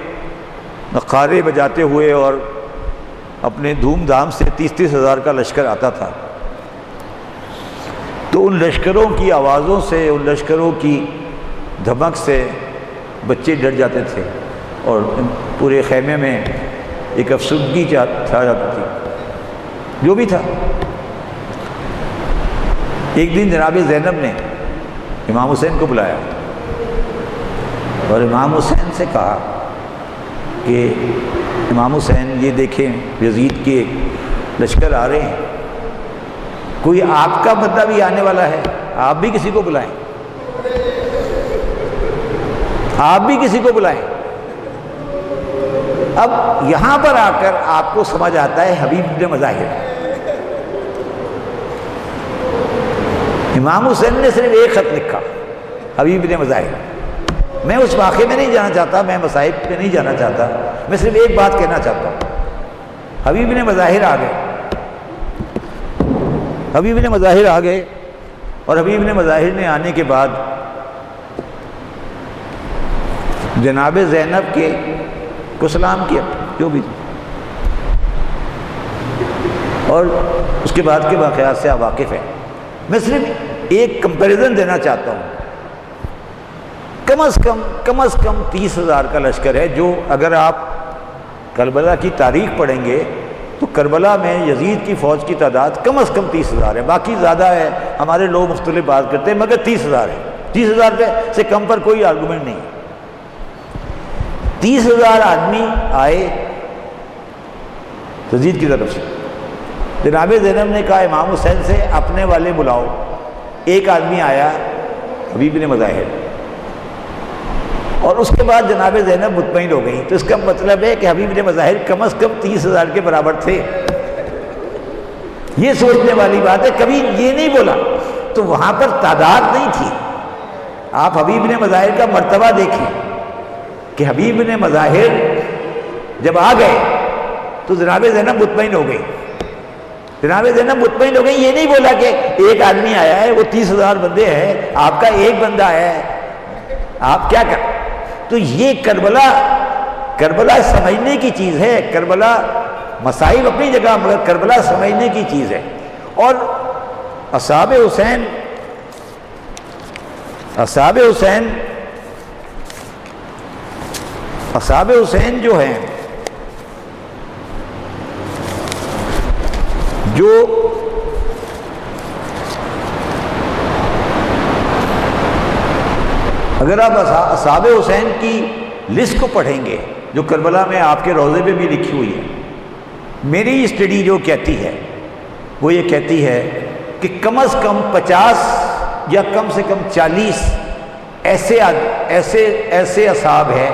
نقارے بجاتے ہوئے اور اپنے دھوم دھام سے 30 ہزار کا لشکر آتا تھا. تو ان لشکروں کی آوازوں سے ان لشکروں کی دھمک سے بچے ڈر جاتے تھے اور پورے خیمے میں ایک افسردگی چھا جاتی تھی. جو بھی تھا. ایک دن جناب زینب نے امام حسین کو بلایا اور امام حسین سے کہا کہ امام حسین یہ دیکھیں یزید کے لشکر آ رہے ہیں. کوئی آپ کا بندہ بھی آنے والا ہے. آپ بھی کسی کو بلائیں. آپ بھی کسی کو بلائیں. اب یہاں پر آ کر آپ کو سمجھ آتا ہے حبیب ابن مظاہر. امام حسین نے صرف ایک خط لکھا، حبیب بن مظاہر۔ میں اس واقعے میں نہیں جانا چاہتا، میں مصائب پہ نہیں جانا چاہتا، میں صرف ایک بات کہنا چاہتا ہوں۔ حبیب بن مظاہر آ گئے، حبیب بن مظاہر آ گئے، اور حبیب بن مظاہر نے آنے کے بعد جناب زینب کو سلام کیا، جو بھی، اور اس کے بعد کے واقعات سے آپ واقف ہیں۔ میں صرف ایک کمپیریزن دینا چاہتا ہوں، کم از کم 30,000 کا لشکر ہے، جو اگر آپ کربلا کی تاریخ پڑھیں گے تو کربلا میں یزید کی فوج کی تعداد کم از کم 30,000 ہے، باقی زیادہ ہے، ہمارے لوگ مختلف بات کرتے ہیں، مگر 30,000 ہے۔ 30,000 سے کم پر کوئی آرگومنٹ نہیں ہے۔ 30,000 آدمی آئے یزید کی طرف سے۔ جناب زینب نے کہا امام حسین سے اپنے والے بلاؤ۔ ایک آدمی آیا، حبیب بن مظاہر، اور اس کے بعد جناب زینب مطمئن ہو گئی۔ تو اس کا مطلب ہے کہ حبیب بن مظاہر کم از کم 30,000 کے برابر تھے۔ یہ سوچنے والی بات ہے، کبھی یہ نہیں بولا تو وہاں پر تعداد نہیں تھی۔ آپ حبیب بن مظاہر کا مرتبہ دیکھیں کہ حبیب بن مظاہر جب آ گئے تو جناب زینب مطمئن ہو گئی۔ جناب زینب مطمئن ہو گئی، یہ نہیں بولا کہ ایک آدمی آیا ہے، وہ 30,000 بندے ہیں، آپ کا ایک بندہ ہے، آپ کیا کر۔ تو یہ کربلا سمجھنے کی چیز ہے، کربلا مصائب اپنی جگہ، مگر کربلا سمجھنے کی چیز ہے۔ اور اصحاب حسین جو ہیں، جو اگر آپ اصحاب حسین کی لسٹ کو پڑھیں گے جو کربلا میں آپ کے روضے پہ بھی لکھی ہوئی ہے، میری اسٹڈی جو کہتی ہے وہ یہ کہتی ہے کہ کم از کم 50 یا کم سے کم 40 ایسے اصحاب ہیں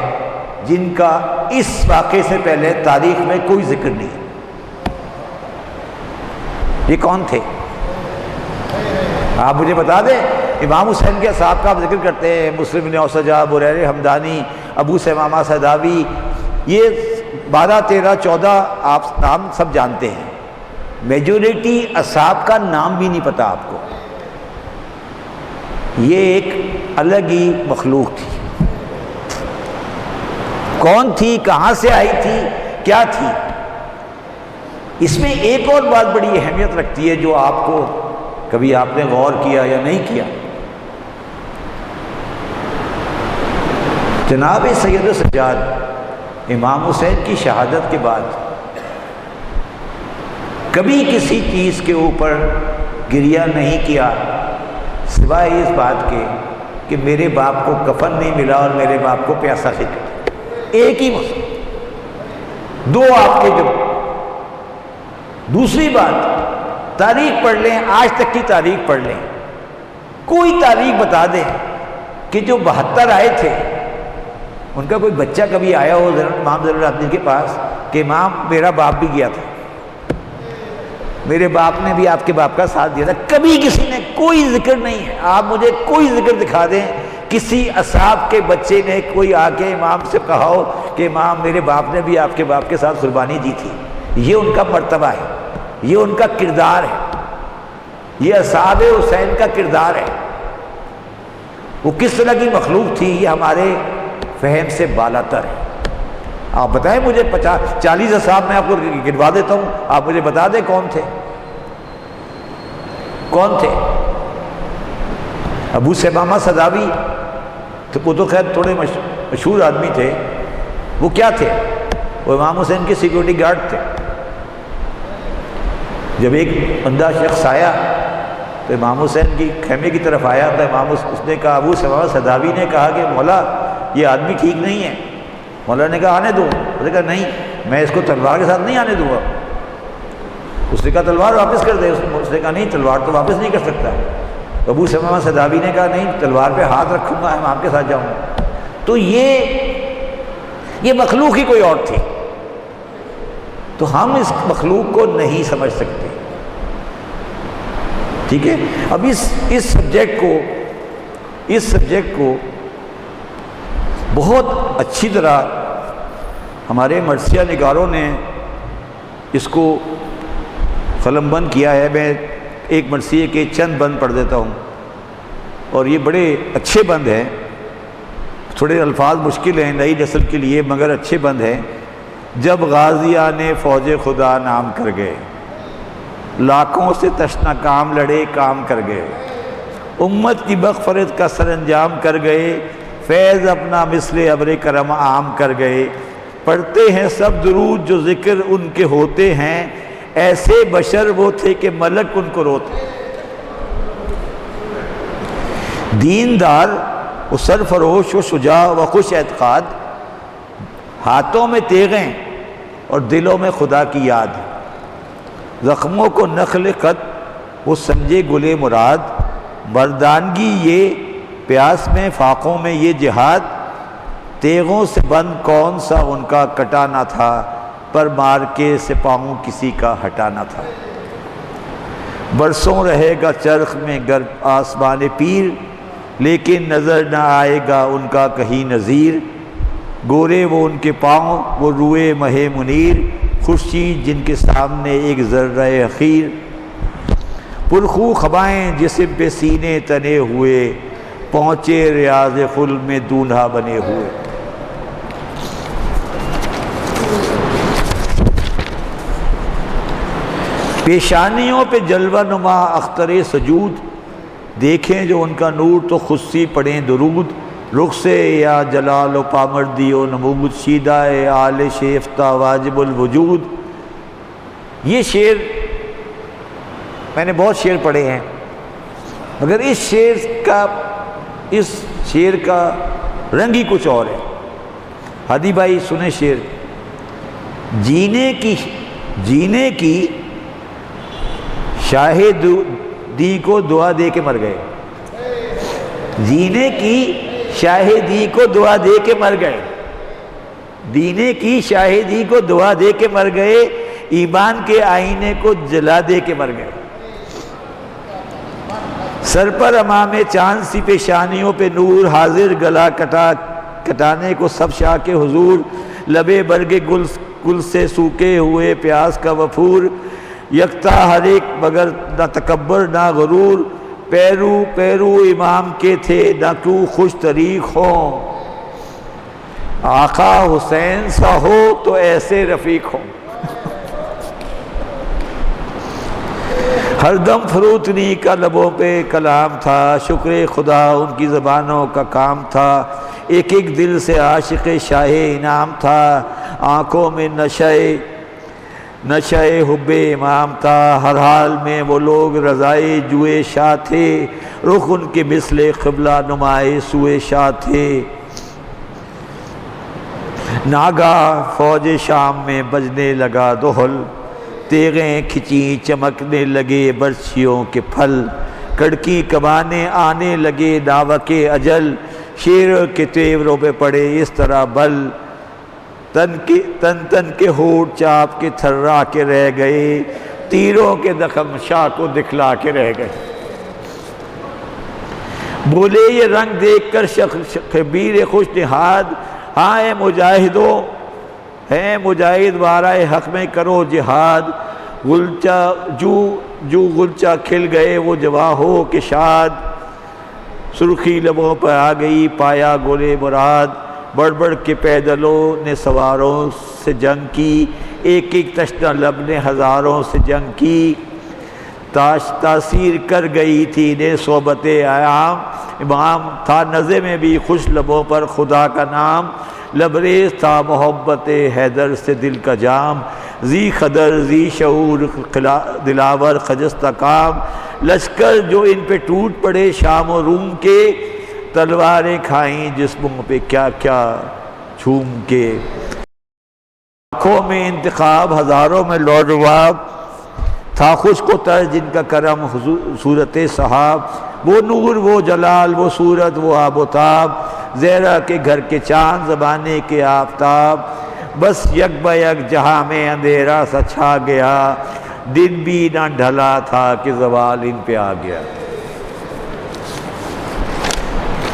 جن کا اس واقعے سے پہلے تاریخ میں کوئی ذکر نہیں۔ یہ کون تھے؟ آپ مجھے بتا دیں۔ امام حسین کے اصحاب کا آپ ذکر کرتے ہیں، مسلم بن اوسجہ، بریر حمدانی، ابو ثمامہ سداوی، یہ 12 13 14 آپ نام سب جانتے ہیں۔ میجورٹی اصحاب کا نام بھی نہیں پتا آپ کو۔ یہ ایک الگ ہی مخلوق تھی۔ کون تھی، کہاں سے آئی تھی، کیا تھی؟ اس میں ایک اور بات بڑی اہمیت رکھتی ہے جو آپ کو کبھی آپ نے غور کیا یا نہیں کیا۔ جناب سید سجاد امام حسین کی شہادت کے بعد کبھی کسی چیز کے اوپر گریہ نہیں کیا سوائے اس بات کے کہ میرے باپ کو کفن نہیں ملا اور میرے باپ کو پیاسا فکر۔ ایک ہی مسئلہ، دو آپ کے جب۔ دوسری بات، تاریخ پڑھ لیں، آج تک کی تاریخ پڑھ لیں، کوئی تاریخ بتا دیں کہ جو 72 آئے تھے ان کا کوئی بچہ کبھی آیا ہو امام زین العابدین کے پاس کہ امام میرا باپ بھی گیا تھا، میرے باپ نے بھی آپ کے باپ کا ساتھ دیا تھا؟ کبھی کسی نے، کوئی ذکر نہیں ہے۔ آپ مجھے کوئی ذکر دکھا دیں کسی اصحاب کے بچے نے کوئی آ کے امام سے کہا ہو کہ امام میرے باپ نے بھی آپ کے باپ کے ساتھ قربانی دی تھی۔ یہ ان کا مرتبہ ہے، یہ ان کا کردار ہے، یہ اصحاب حسین کا کردار ہے۔ وہ کس طرح کی مخلوق تھی یہ ہمارے فہم سے بالاتر ہے۔ آپ بتائیں مجھے 40 اصحاب میں آپ کو گنوا دیتا ہوں، آپ مجھے بتا دیں کون تھے؟ کون تھے؟ ابو ثمامہ سداوی تو وہ تو خیر تھوڑے مشہور آدمی تھے۔ وہ کیا تھے؟ وہ امام حسین کے سیکورٹی گارڈ تھے۔ جب ایک بندہ شخص آیا تو امام حسین کی خیمے کی طرف آیا تو اس نے کہا، ابو ثمامہ سداوی نے کہا کہ مولا یہ آدمی ٹھیک نہیں ہے۔ مولا نے کہا آنے دو۔ اس نے کہا نہیں، میں اس کو تلوار کے ساتھ نہیں آنے دوں گا۔ اس نے کہا تلوار واپس کر دے۔ اس نے کہا نہیں، تلوار تو واپس نہیں کر سکتا۔ تو ابو ثمامہ سداوی نے کہا نہیں، تلوار پہ ہاتھ رکھوں گا، امام کے ساتھ جاؤں گا۔ تو یہ مخلوق ہی کوئی اور تھی۔ تو ہم اس مخلوق کو نہیں سمجھ سکتے، ٹھیک ہے. اب اس سبجیکٹ کو بہت اچھی طرح ہمارے مرثیہ نگاروں نے اس کو قلم بند کیا ہے. میں ایک مرثیے کے چند بند پڑھ دیتا ہوں، اور یہ بڑے اچھے بند ہیں. تھوڑے الفاظ مشکل ہیں نئی نسل کے لیے، مگر اچھے بند ہیں. جب غازیان فوج خدا نام کر گئے، لاکھوں سے تشنہ کام لڑے کام کر گئے، امت کی مغفرت کا سر انجام کر گئے، فیض اپنا مثل ابر کرم عام کر گئے. پڑھتے ہیں سب درود جو ذکر ان کے ہوتے ہیں، ایسے بشر وہ تھے کہ ملک ان کو روتے. دیندار و سرفروش و شجاع و خوش اعتقاد، ہاتھوں میں تیغیں اور دلوں میں خدا کی یاد. زخموں کو نخل قد وہ سمجھے گلے مراد، مردانگی یہ پیاس میں فاقوں میں یہ جہاد. تیغوں سے بند کون سا ان کا کٹانا تھا، پر مار کے سپاہوں کسی کا ہٹانا تھا. برسوں رہے گا چرخ میں گر آسمان پیر، لیکن نظر نہ آئے گا ان کا کہیں نظیر. گورے وہ ان کے پاؤں وہ روئے مہ منیر، خورشید جن کے سامنے ایک ذرہ حقیر. پرخو خبائیں جسم پہ سینے تنے ہوئے، پہنچے ریاض خلد میں دولہا بنے ہوئے. پیشانیوں پہ جلوہ نما اختر سجود، دیکھیں جو ان کا نور تو خود سی پڑھیں درود. رخ سے یا جلال و پامردی و نمود، شیدائے آل شیفتہ واجب الوجود. یہ شعر میں نے بہت شعر پڑھے ہیں، مگر اس شعر کا رنگ ہی کچھ اور ہے. ہادی بھائی سنیں شعر. جینے کی شاہدی کو دعا دے کے مر گئے. جینے کی شاہدی کو دعا دے کے مر گئے، دینے کی شاہدی کو دعا دے کے مر گئے، ایمان کے آئینے کو جلا دے کے مر گئے. سر پر امام چاند سی پیشانیوں پہ نور، حاضر گلا کٹانے کو سب شاہ کے حضور. لبے برگ گل سے سوکے ہوئے پیاس کا وفور، یکتا ہر ایک مگر نہ تکبر نہ غرور. پیرو امام کے تھے نہ تو خوش طریق ہوں، آقا حسین سا ہو تو ایسے رفیق ہوں. ہر دم فروتنی کا لبوں پہ کلام تھا، شکر خدا ان کی زبانوں کا کام تھا. ایک ایک دل سے عاشق شاہ انعام تھا، آنکھوں میں نشہ حب امام تھا. ہر حال میں وہ لوگ رضائے جوئے شاہ تھے، رخ ان کے مثل قبلہ نمائے سوئے شاہ تھے. ناگاہ فوج شام میں بجنے لگا دہل، تیغیں کھچیں چمکنے لگے برچھیوں کے پھل. کڑکی کمانے آنے لگے ناوک اجل، شیر کے تیوروں پہ پڑے اس طرح بل. تن کے ہونٹ چاپ کے تھرا کے رہ گئے، تیروں کے زخم شاہ کو دکھلا کے رہ گئے. بولے یہ رنگ دیکھ کر خبیر خوش نہاد، ہاں اے مجاہدوں ہیں مجاہد وارائے حق میں کرو جہاد. جو غلچہ کھل گئے وہ جواں ہو کہ شاد، سرخی لبوں پر آ گئی پایا گولے مراد. بڑھ کے پیدلوں نے سواروں سے جنگ کی، ایک ایک تشنہ لب نے ہزاروں سے جنگ کی. تاثیر کر گئی تھی نے صحبت عام، امام تھا نظر میں بھی خوش لبوں پر خدا کا نام. لبریز تھا محبت حیدر سے دل کا جام، ذی خدر ذی شعور دلاور خجستہ کام. لشکر جو ان پہ ٹوٹ پڑے شام و روم کے، تلواریں کھائیں جسموں پہ کیا کیا جھوم کے. آنکھوں میں انتخاب ہزاروں میں لاجواب، تھا خوش کو تر جن کا کرم صورت صحاب. وہ نور وہ جلال وہ صورت وہ آب و تاب، زہرا کے گھر کے چاند زمانے کے آفتاب. بس یک با یک جہاں میں اندھیرا سا چھا گیا، دن بھی نہ ڈھلا تھا کہ زوال ان پہ آ گیا۔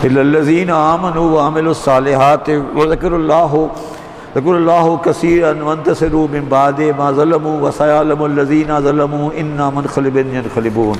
الا الذین آمنوا وعملوا الصالحات وذکروا اللہ کثیرا وانتصروا من بعد ما ظلموا وسيعلم الذین ظلموا انا منقلب ینقلبون۔